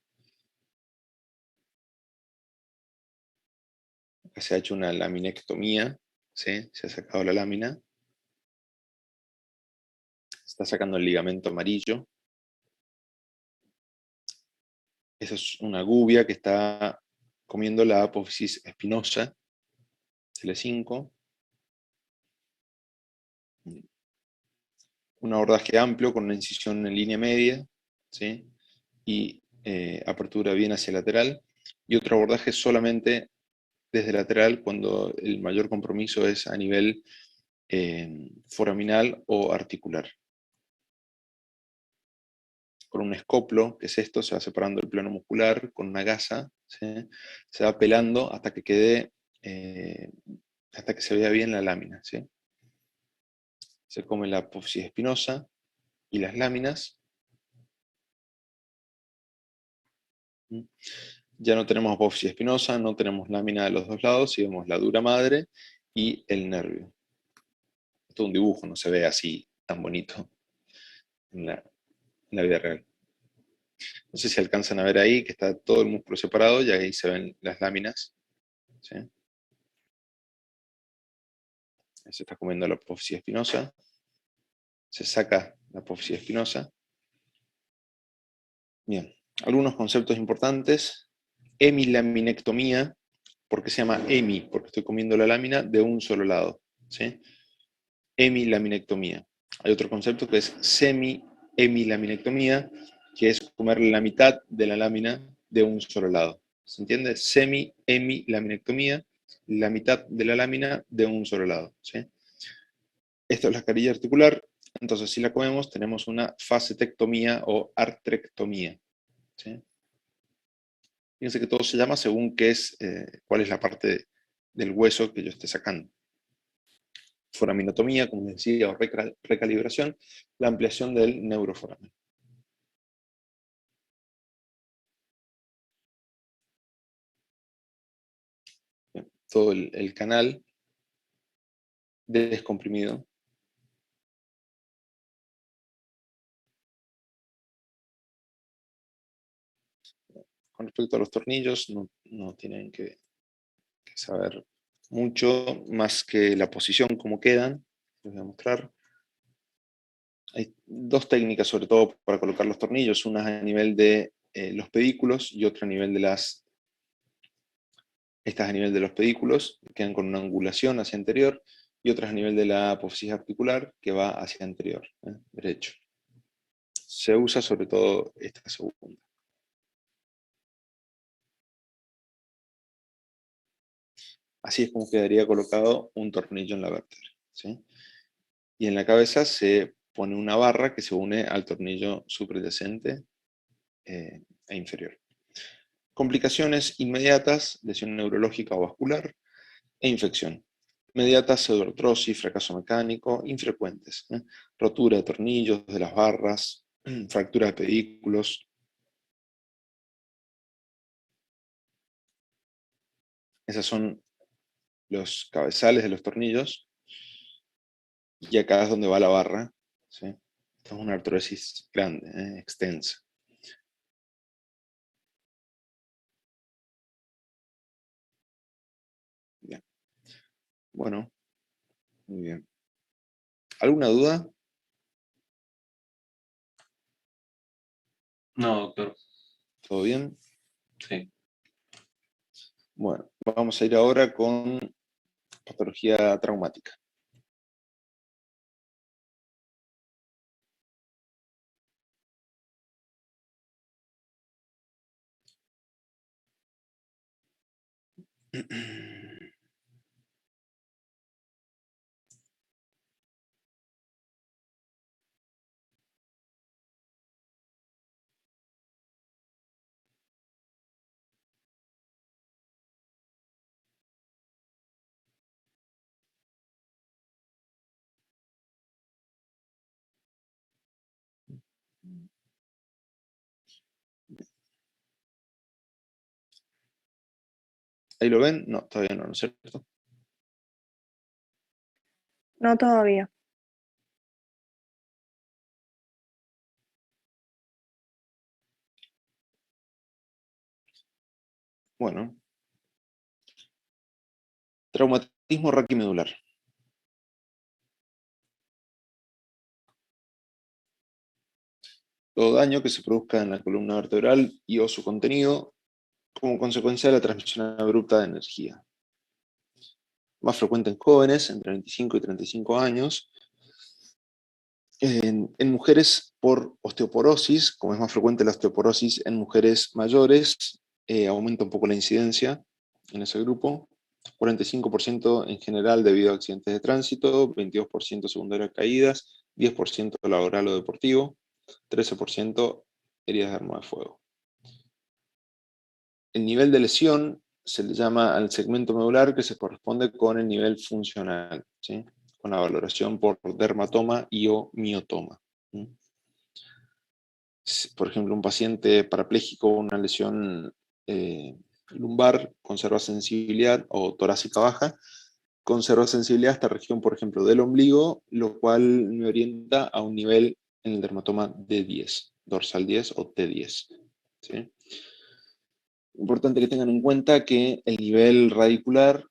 Acá se ha hecho una laminectomía, ¿sí? Se ha sacado la lámina. Se está sacando el ligamento amarillo. Esa es una gubia que está comiendo la apófisis espinosa, L5. Un abordaje amplio con una incisión en línea media, ¿sí? Y apertura bien hacia lateral. Y otro abordaje solamente desde lateral cuando el mayor compromiso es a nivel foraminal o articular. Con un escoplo, que es esto, se va separando el plano muscular con una gasa, ¿sí? Se va pelando hasta que quede, hasta que se vea bien la lámina, ¿sí? Se come la apófisis espinosa y las láminas. Ya no tenemos apófisis espinosa, no tenemos lámina de los dos lados, y vemos la dura madre y el nervio. Esto es un dibujo, no se ve así tan bonito en la vida real. No sé si alcanzan a ver ahí que está todo el músculo separado y ahí se ven las láminas, ¿sí? Ahí se está comiendo la apófisis espinosa. Se saca la apófisis espinosa. Bien, algunos conceptos importantes. Hemilaminectomía, ¿por qué se llama hemi? Porque estoy comiendo la lámina de un solo lado, ¿sí? Hemilaminectomía. Hay otro concepto que es semi-hemilaminectomía, que es comer la mitad de la lámina de un solo lado. ¿Se entiende? Semi-hemilaminectomía, la mitad de la lámina de un solo lado, ¿sí? Esto es la carilla articular, entonces si la comemos tenemos una facetectomía o artrectomía, ¿sí? Fíjense que todo se llama según cuál es la parte del hueso que yo esté sacando. Foraminotomía, como decía, o recalibración, la ampliación del neuroforamen. Bien, todo el canal descomprimido. Con respecto a los tornillos, no tienen que saber mucho más que la posición, cómo quedan. Les voy a mostrar. Hay dos técnicas sobre todo para colocar los tornillos, una a nivel de los pedículos y otra a nivel de las Estas a nivel de los pedículos, quedan con una angulación hacia anterior, y otras a nivel de la apófisis articular, que va hacia anterior, derecho. Se usa sobre todo esta segunda. Así es como quedaría colocado un tornillo en la vértebra, ¿sí? Y en la cabeza se pone una barra que se une al tornillo supradyacente e inferior. Complicaciones inmediatas, lesión neurológica o vascular, e infección. Inmediatas, pseudoartrosis, fracaso mecánico, infrecuentes. Rotura de tornillos, de las barras, fractura de pedículos. Esos son los cabezales de los tornillos. Y acá es donde va la barra, ¿sí? Esta es una artrosis grande, extensa. Bien. Bueno, muy bien. ¿Alguna duda? No, doctor. ¿Todo bien? Sí. Bueno, vamos a ir ahora con patología traumática. ¿Ahí lo ven? No, todavía no, ¿no es cierto? No todavía. Bueno. Traumatismo raquimedular. Todo daño que se produzca en la columna vertebral y o su contenido como consecuencia de la transmisión abrupta de energía. Más frecuente en jóvenes, entre 25 y 35 años. En mujeres por osteoporosis, como es más frecuente la osteoporosis en mujeres mayores, aumenta un poco la incidencia en ese grupo. 45% en general debido a accidentes de tránsito, 22% secundario a caídas, 10% laboral o deportivo, 13% heridas de arma de fuego. El nivel de lesión se le llama al segmento medular que se corresponde con el nivel funcional, ¿sí? Con la valoración por dermatoma y o miotoma. Por ejemplo, un paciente parapléjico, una lesión lumbar, conserva sensibilidad, o torácica baja, conserva sensibilidad a esta región, por ejemplo, del ombligo, lo cual me orienta a un nivel en el dermatoma D10, dorsal 10 o T10. ¿Sí? Importante que tengan en cuenta que el nivel radicular,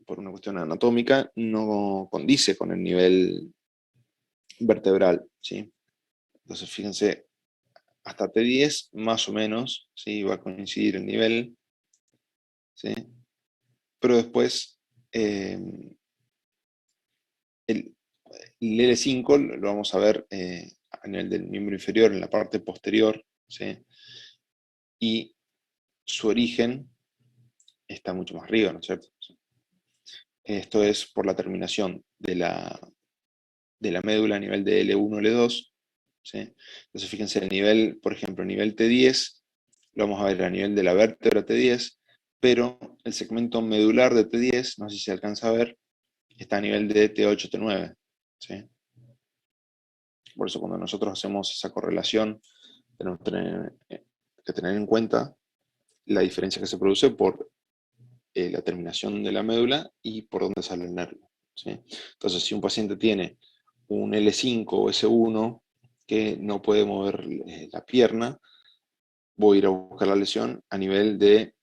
por una cuestión anatómica, no condice con el nivel vertebral, ¿sí? Entonces, fíjense, hasta T10, más o menos, ¿sí? Va a coincidir el nivel, ¿sí? Pero después, el L5 lo vamos a ver a nivel del miembro inferior, en la parte posterior, ¿sí? Y su origen está mucho más arriba, ¿no es cierto? Esto es por la terminación de la médula a nivel de L1, L2, ¿sí? Entonces fíjense, el nivel, por ejemplo, el nivel T10, lo vamos a ver a nivel de la vértebra T10, pero el segmento medular de T10, no sé si se alcanza a ver, está a nivel de T8, T9, ¿sí? Por eso cuando nosotros hacemos esa correlación, tenemos que tener en cuenta la diferencia que se produce por la terminación de la médula y por dónde sale el nervio, ¿sí? Entonces, si un paciente tiene un L5 o S1 que no puede mover la pierna, voy a ir a buscar la lesión a nivel de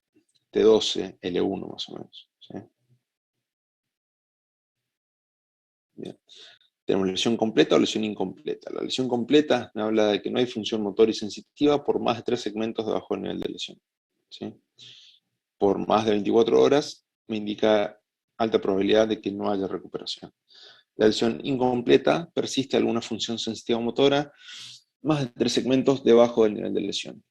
T12, L1 más o menos, ¿sí? Bien. Tenemos lesión completa o lesión incompleta. La lesión completa me habla de que no hay función motor y sensitiva por más de 3 segmentos debajo del nivel de lesión, ¿sí? por más de 24 horas, me indica alta probabilidad de que no haya recuperación. La lesión incompleta persiste alguna función sensitiva motora, más de 3 segmentos debajo del nivel de lesión.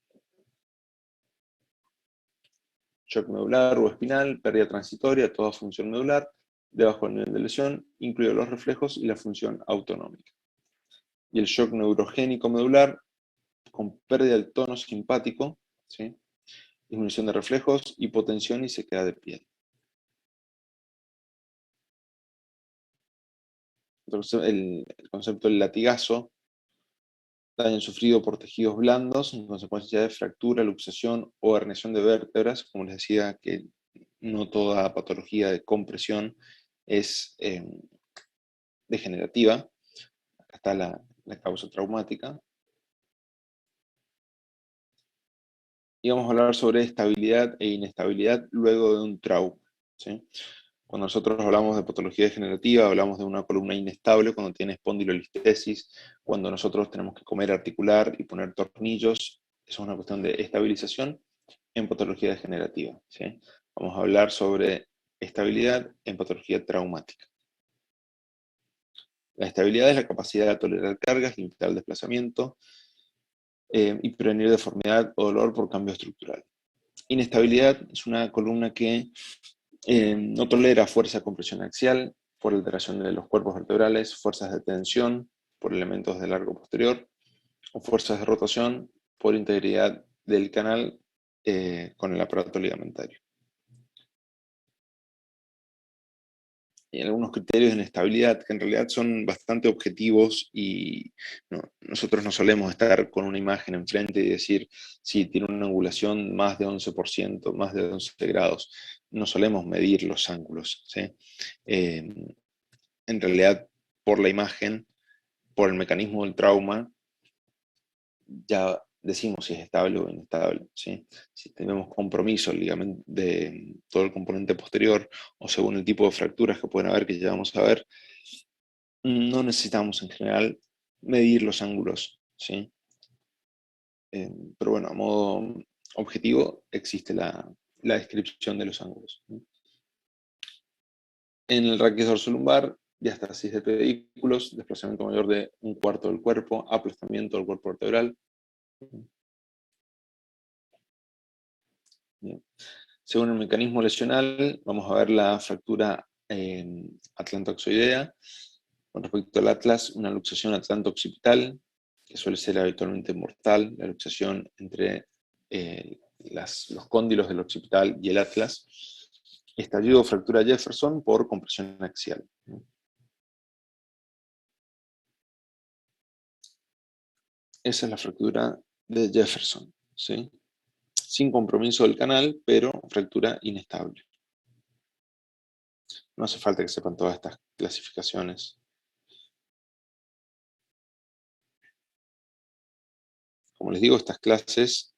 Shock medular o espinal, pérdida transitoria, toda función medular, debajo del nivel de lesión, incluidos los reflejos y la función autonómica. Y el shock neurogénico medular, con pérdida del tono simpático, ¿sí? Disminución de reflejos, hipotensión y sequedad de piel. Entonces, el concepto del latigazo, daño sufrido por tejidos blandos en consecuencia de fractura, luxación o herniación de vértebras. Como les decía, que no toda patología de compresión es degenerativa. Acá está la causa traumática. Y vamos a hablar sobre estabilidad e inestabilidad luego de un trauma, ¿sí? Cuando nosotros hablamos de patología degenerativa, hablamos de una columna inestable cuando tiene espondilolistesis, cuando nosotros tenemos que comer articular y poner tornillos. Eso es una cuestión de estabilización en patología degenerativa, ¿sí? Vamos a hablar sobre estabilidad en patología traumática. La estabilidad es la capacidad de tolerar cargas, limitar el desplazamiento y prevenir deformidad o dolor por cambio estructural. Inestabilidad es una columna que no tolera fuerza de compresión axial por alteración de los cuerpos vertebrales, fuerzas de tensión por elementos del arco posterior, o fuerzas de rotación por integridad del canal con el aparato ligamentario. Y algunos criterios de inestabilidad que en realidad son bastante objetivos y nosotros no solemos estar con una imagen enfrente y decir si tiene una angulación más de 11%, más de 11 grados. No solemos medir los ángulos, ¿sí? En realidad, por la imagen, por el mecanismo del trauma, ya decimos si es estable o inestable, ¿sí? Si tenemos compromiso de todo el componente posterior o según el tipo de fracturas que pueden haber, que ya vamos a ver, no necesitamos en general medir los ángulos, ¿sí? Pero bueno, a modo objetivo existe la descripción de los ángulos, ¿sí? En el raquis dorsolumbar, diástasis de pedículos, desplazamiento mayor de 1/4 del cuerpo, aplastamiento del cuerpo vertebral. Bien. Según el mecanismo lesional, vamos a ver la fractura atlanto-oxoidea. Con respecto al atlas, una luxación atlanto-occipital, que suele ser habitualmente mortal, la luxación entre los cóndilos del occipital y el atlas. Estallido o fractura Jefferson por compresión axial. Esa es la fractura de Jefferson, ¿sí? Sin compromiso del canal, pero fractura inestable. No hace falta que sepan todas estas clasificaciones. Como les digo, estas clases,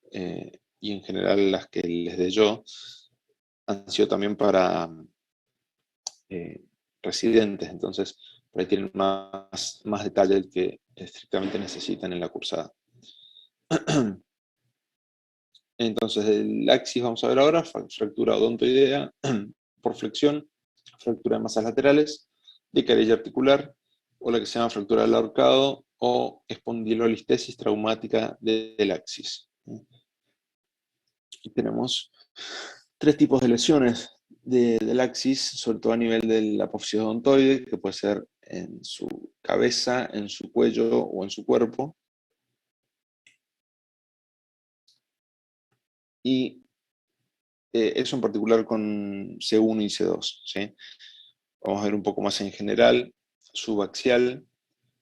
y en general las que les dé yo, han sido también para residentes, entonces por ahí tienen más detalle del que estrictamente necesitan en la cursada. Entonces, el axis vamos a ver ahora, fractura odontoidea por flexión, fractura de masas laterales, de carilla articular, o la que se llama fractura del ahorcado, o espondilolistesis traumática del axis. Y tenemos 3 tipos de lesiones del axis, sobre todo a nivel de la apófisis odontoide, que puede ser en su cabeza, en su cuello o en su cuerpo. Y eso en particular con C1 y C2, ¿sí? Vamos a ver un poco más en general, subaxial,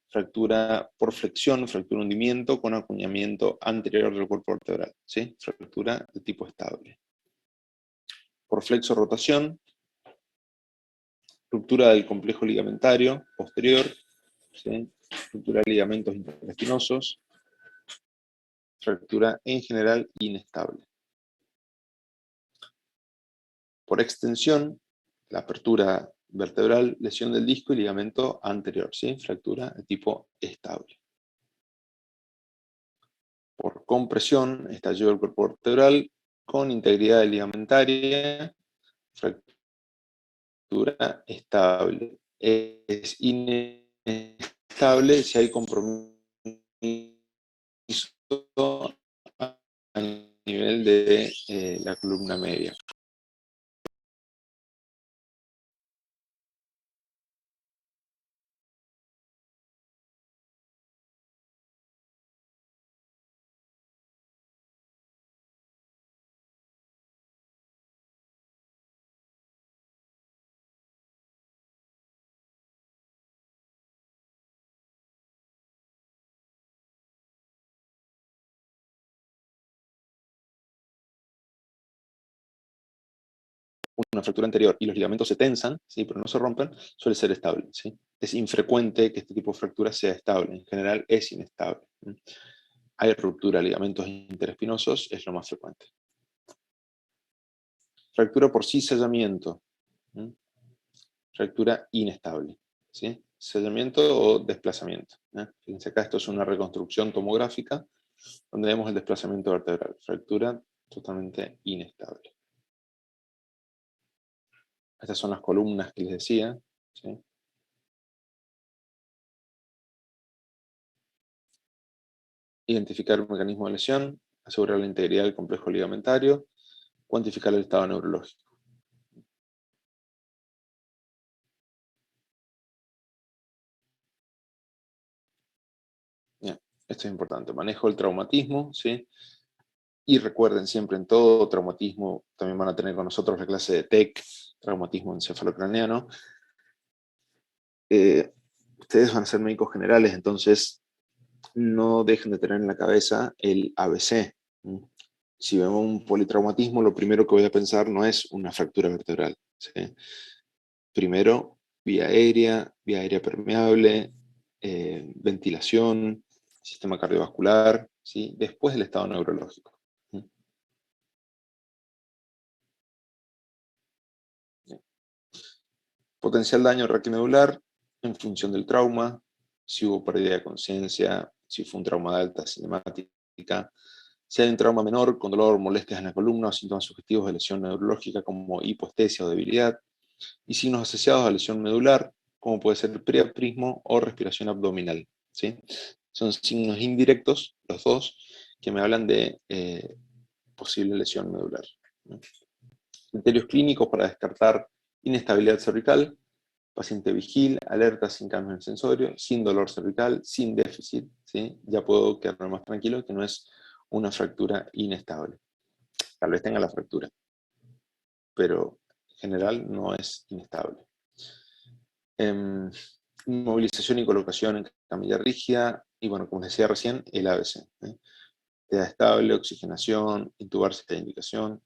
fractura por flexión, fractura hundimiento con acuñamiento anterior del cuerpo vertebral, ¿sí? Fractura de tipo estable. Por flexo rotación, ruptura del complejo ligamentario posterior, ¿sí? Ruptura de ligamentos interespinosos, fractura en general inestable. Por extensión, la apertura vertebral, lesión del disco y ligamento anterior, ¿sí? Fractura de tipo estable. Por compresión, estallido del cuerpo vertebral con integridad ligamentaria, fractura estable. Es inestable si hay compromiso a nivel de la columna media. Una fractura anterior y los ligamentos se tensan, ¿sí? Pero no se rompen, suele ser estable, ¿sí? Es infrecuente que este tipo de fractura sea estable, en general es inestable. Hay ruptura de ligamentos interespinosos, es lo más frecuente. Fractura por cizallamiento, fractura inestable, ¿sí? Cizallamiento o desplazamiento. Fíjense acá, esto es una reconstrucción tomográfica donde vemos el desplazamiento vertebral. Fractura totalmente inestable. Estas son las columnas que les decía, ¿sí? Identificar el mecanismo de lesión, asegurar la integridad del complejo ligamentario, cuantificar el estado neurológico. Bien, esto es importante. Manejo del traumatismo, ¿sí? Y recuerden siempre, en todo traumatismo, también van a tener con nosotros la clase de TEC, traumatismo encefalocraneano. Ustedes van a ser médicos generales, entonces no dejen de tener en la cabeza el ABC. Si vemos un politraumatismo, lo primero que voy a pensar no es una fractura vertebral, ¿sí? Primero, vía aérea permeable, ventilación, sistema cardiovascular, ¿sí? Después el estado neurológico. Potencial daño raquimedular en función del trauma, si hubo pérdida de conciencia, si fue un trauma de alta cinemática, si hay un trauma menor con dolor, molestias en la columna o síntomas sugestivos de lesión neurológica como hipoestesia o debilidad, y signos asociados a lesión medular, como puede ser priapismo o respiración abdominal, ¿sí? Son signos indirectos, los dos, que me hablan de posible lesión medular, ¿no? Criterios clínicos para descartar inestabilidad cervical: paciente vigil, alerta, sin cambios en el sensorio, sin dolor cervical, sin déficit, ¿sí? Ya puedo quedarme más tranquilo que no es una fractura inestable. Tal vez tenga la fractura, pero en general no es inestable. Inmovilización y colocación en camilla rígida, y bueno, como les decía recién, el ABC. TEA estable, oxigenación, intubarse de indicación.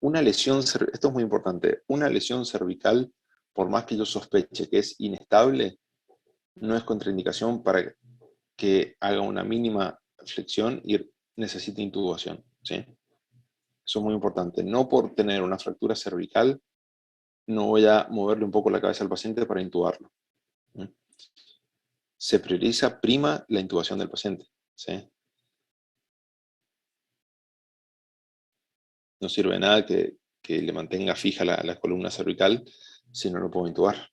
Una lesión, esto es muy importante, una lesión cervical, por más que yo sospeche que es inestable, no es contraindicación para que haga una mínima flexión y necesite intubación, ¿sí? Eso es muy importante. No por tener una fractura cervical, no voy a moverle un poco la cabeza al paciente para intubarlo. Se prioriza, prima la intubación del paciente, ¿sí? No sirve de nada que le mantenga fija la columna cervical si no lo puedo intubar.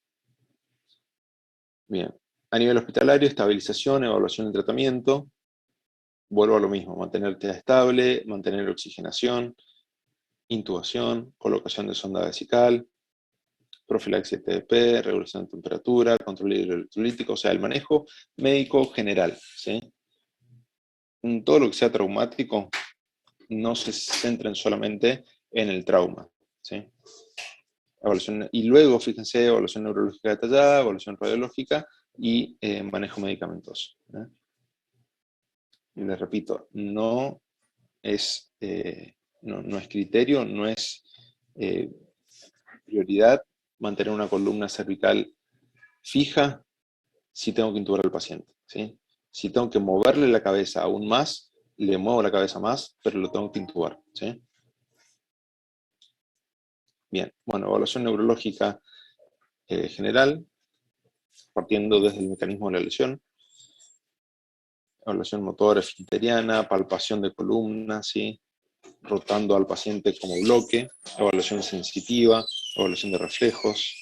Bien. A nivel hospitalario, estabilización, evaluación y tratamiento. Vuelvo a lo mismo, mantener TEA estable, mantener oxigenación, intubación, colocación de sonda vesical, profilaxis TDP, regulación de temperatura, control hidroelectrolítico, o sea, el manejo médico general, ¿sí? En todo lo que sea traumático, no se centren solamente en el trauma, ¿sí? Evaluación, y luego, fíjense, evaluación neurológica detallada, evaluación radiológica y manejo medicamentoso, ¿eh? Y les repito, no es criterio, no es prioridad mantener una columna cervical fija si tengo que intubar al paciente, ¿sí? Si tengo que moverle la cabeza aún más, le muevo la cabeza más, pero lo tengo que intubar, ¿sí? Bien, bueno, evaluación neurológica general, partiendo desde el mecanismo de la lesión. Evaluación motora esfinteriana, palpación de columna, ¿sí? rotando al paciente como bloque, evaluación sensitiva, evaluación de reflejos.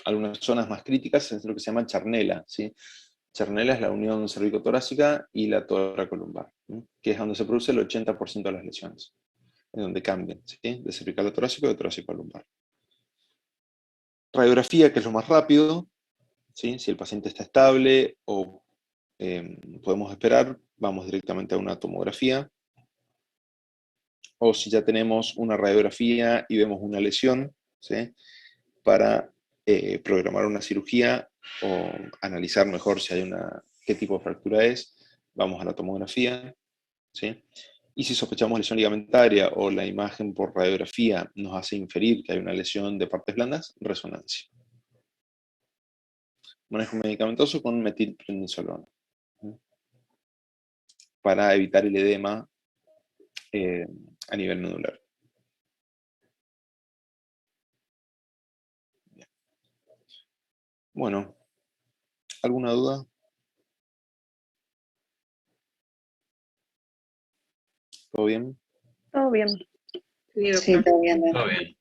Algunas zonas más críticas es lo que se llama charnela, ¿sí? Charnela es la unión cervicotorácica y la toracolumbar, ¿sí? Que es donde se produce el 80% de las lesiones, en donde cambian, ¿sí? De cervical a torácico y de torácico a lumbar. Radiografía, que es lo más rápido, ¿sí? Si el paciente está estable o podemos esperar, vamos directamente a una tomografía. O si ya tenemos una radiografía y vemos una lesión, ¿sí? Para programar una cirugía o analizar mejor si hay qué tipo de fractura es, vamos a la tomografía, ¿sí? Y si sospechamos lesión ligamentaria o la imagen por radiografía nos hace inferir que hay una lesión de partes blandas, resonancia. Manejo medicamentoso con metilprednisolona, ¿sí? Para evitar el edema a nivel nodular. Bien. Bueno, ¿alguna duda? ¿Todo bien? Todo bien. Sí, todo bien. Todo bien.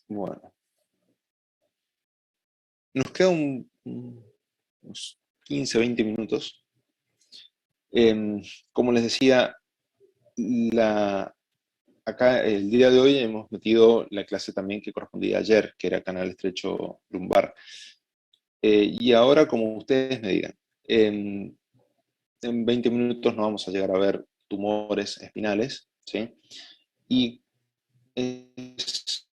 Bueno. Nos quedan unos 15, 20 minutos. Como les decía, acá el día de hoy hemos metido la clase también que correspondía ayer, que era canal estrecho lumbar. Y ahora, como ustedes me digan, en 20 minutos no vamos a llegar a ver tumores espinales, ¿sí? Y es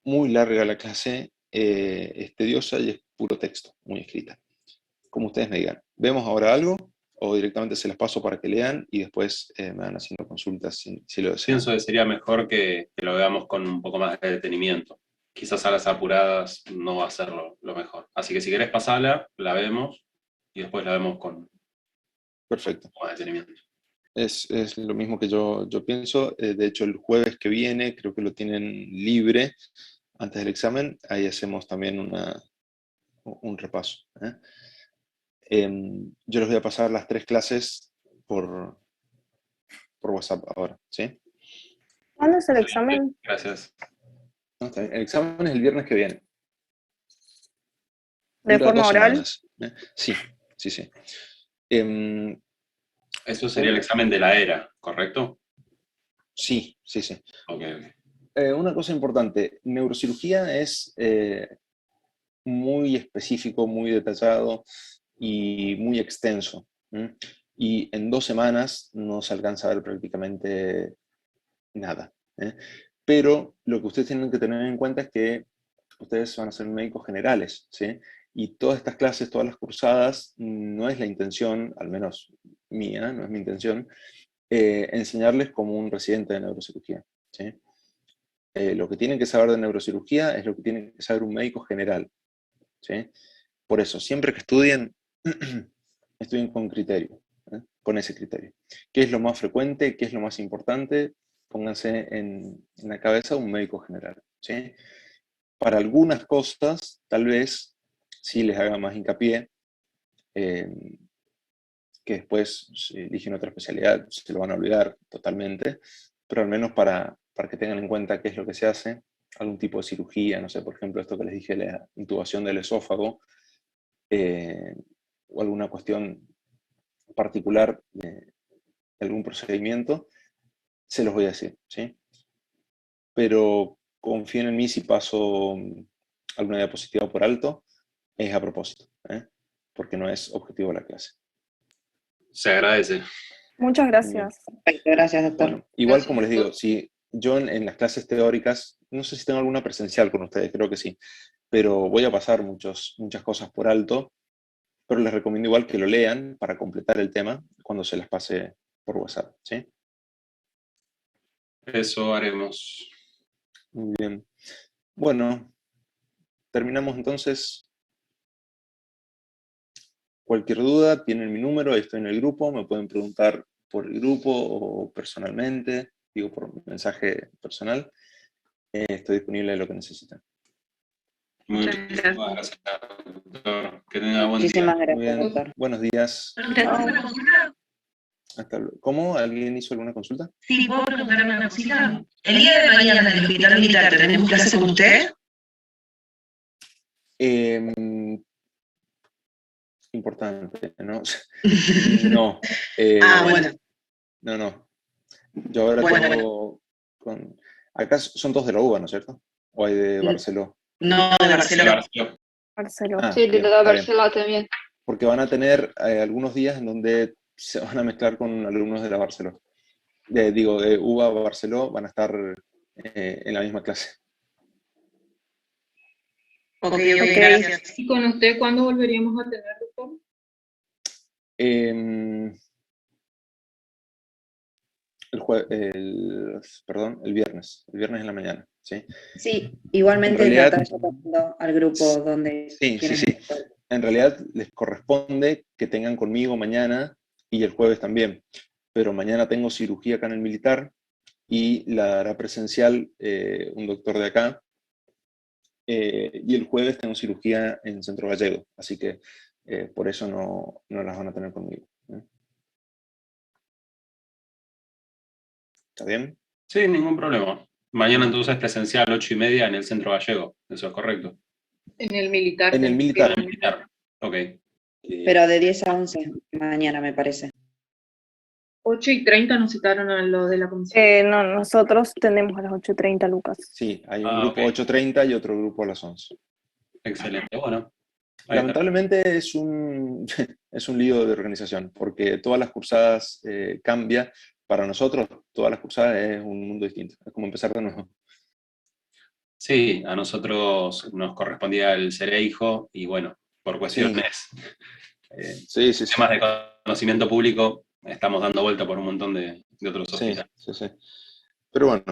muy larga la clase, es tediosa y es puro texto, muy escrita. Como ustedes me digan, ¿vemos ahora algo? O directamente se las paso para que lean y después me van haciendo consultas si lo desean. Pienso que sería mejor que lo veamos con un poco más de detenimiento. Quizás a las apuradas no va a ser lo mejor. Así que si querés pasarla, la vemos y después la vemos con Perfecto. más detenimiento. Es lo mismo que yo pienso. De hecho, el jueves que viene creo que lo tienen libre antes del examen. Ahí hacemos también un repaso. Yo les voy a pasar las 3 clases por WhatsApp ahora, ¿sí? ¿Cuándo es el examen? Gracias. No, está bien. El examen es el viernes que viene. ¿De Dura forma 2 oral? semanas, ¿eh? Sí. Eso sería el examen de la ERA, ¿correcto? Sí. Ok. Una cosa importante, neurocirugía es muy específico, muy detallado y muy extenso. Y en 2 semanas no se alcanza a ver prácticamente nada. Pero lo que ustedes tienen que tener en cuenta es que ustedes van a ser médicos generales, ¿sí? Y todas estas clases, todas las cursadas, no es la intención, al menos mía, no es mi intención, enseñarles como un residente de neurocirugía, ¿sí? Lo que tienen que saber de neurocirugía es lo que tiene que saber un médico general, ¿sí? Por eso, siempre que estudien, estudien con criterio, con ese criterio. ¿Qué es lo más frecuente? ¿Qué es lo más importante? Pónganse en la cabeza un médico general, ¿sí? Para algunas cosas, tal vez, sí les haga más hincapié, que después, si eligen otra especialidad, se lo van a olvidar totalmente, pero al menos para que tengan en cuenta qué es lo que se hace, algún tipo de cirugía, no sé, por ejemplo, esto que les dije, la intubación del esófago, o alguna cuestión particular de algún procedimiento, se los voy a decir, ¿sí? Pero confíen en mí si paso alguna diapositiva por alto, es a propósito, porque no es objetivo de la clase. Se agradece. Muchas gracias. Perfecto, gracias, doctor. Bueno, igual como les digo, si yo en las clases teóricas, no sé si tengo alguna presencial con ustedes, creo que sí, pero voy a pasar muchas cosas por alto, pero les recomiendo igual que lo lean para completar el tema cuando se las pase por WhatsApp, ¿sí? Eso haremos. Muy bien. Bueno, terminamos entonces. Cualquier duda, tienen mi número, ahí estoy en el grupo, me pueden preguntar por el grupo o personalmente, digo por mensaje personal. Estoy disponible en lo que necesiten. Muchísimas gracias, doctor. Que tenga buen Muchísimas día. gracias, Muy bien. doctor. Buenos días. Hasta luego. ¿Cómo? ¿Alguien hizo alguna consulta? Sí, ¿puedo preguntar una cosita? El día de mañana en el hospital militar, ¿tenemos clase con usted? Importante, ¿no? No. Bueno. No. Yo ahora Bueno, tengo... Acá son todos de la UBA, ¿no es cierto? ¿O hay de Barceló? No, de Barcelona. Barcelona. Ah, Sí, bien, de la está bien. Barcelona también. Porque van a tener algunos días en donde se van a mezclar con alumnos de la Barceló. De UBA Barceló van a estar en la misma clase. Ok, gracias. ¿Y con usted cuándo volveríamos a tener, doctor? El viernes en la mañana, ¿sí? Sí, igualmente En realidad- Natalia está pasando al grupo donde Sí. quieren. En realidad les corresponde que tengan conmigo mañana y el jueves también. Pero mañana tengo cirugía acá en el militar y la hará presencial un doctor de acá. Y el jueves tengo cirugía en Centro Gallego. Así que por eso no las van a tener conmigo. ¿Está bien? Sí, ningún problema. Mañana entonces presencial 8:30 en el Centro Gallego. ¿Eso es correcto? En el militar. En el militar. En el militar. Ok. Pero de 10 a 11 mañana, me parece. 8:30 nos citaron a lo de la comisión. No, nosotros tenemos a las 8:30, Lucas. Sí, hay un grupo 8:30 y otro grupo a las 11. Excelente. Bueno. Lamentablemente es un lío de organización, porque todas las cursadas cambia. Para nosotros, todas las cursadas es un mundo distinto. Es como empezar de nuevo. Sí, a nosotros nos correspondía el Cereijo y bueno, por cuestiones temas de conocimiento público, estamos dando vuelta por un montón de otros hospitales. Sí. Pero bueno,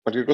cualquier cosa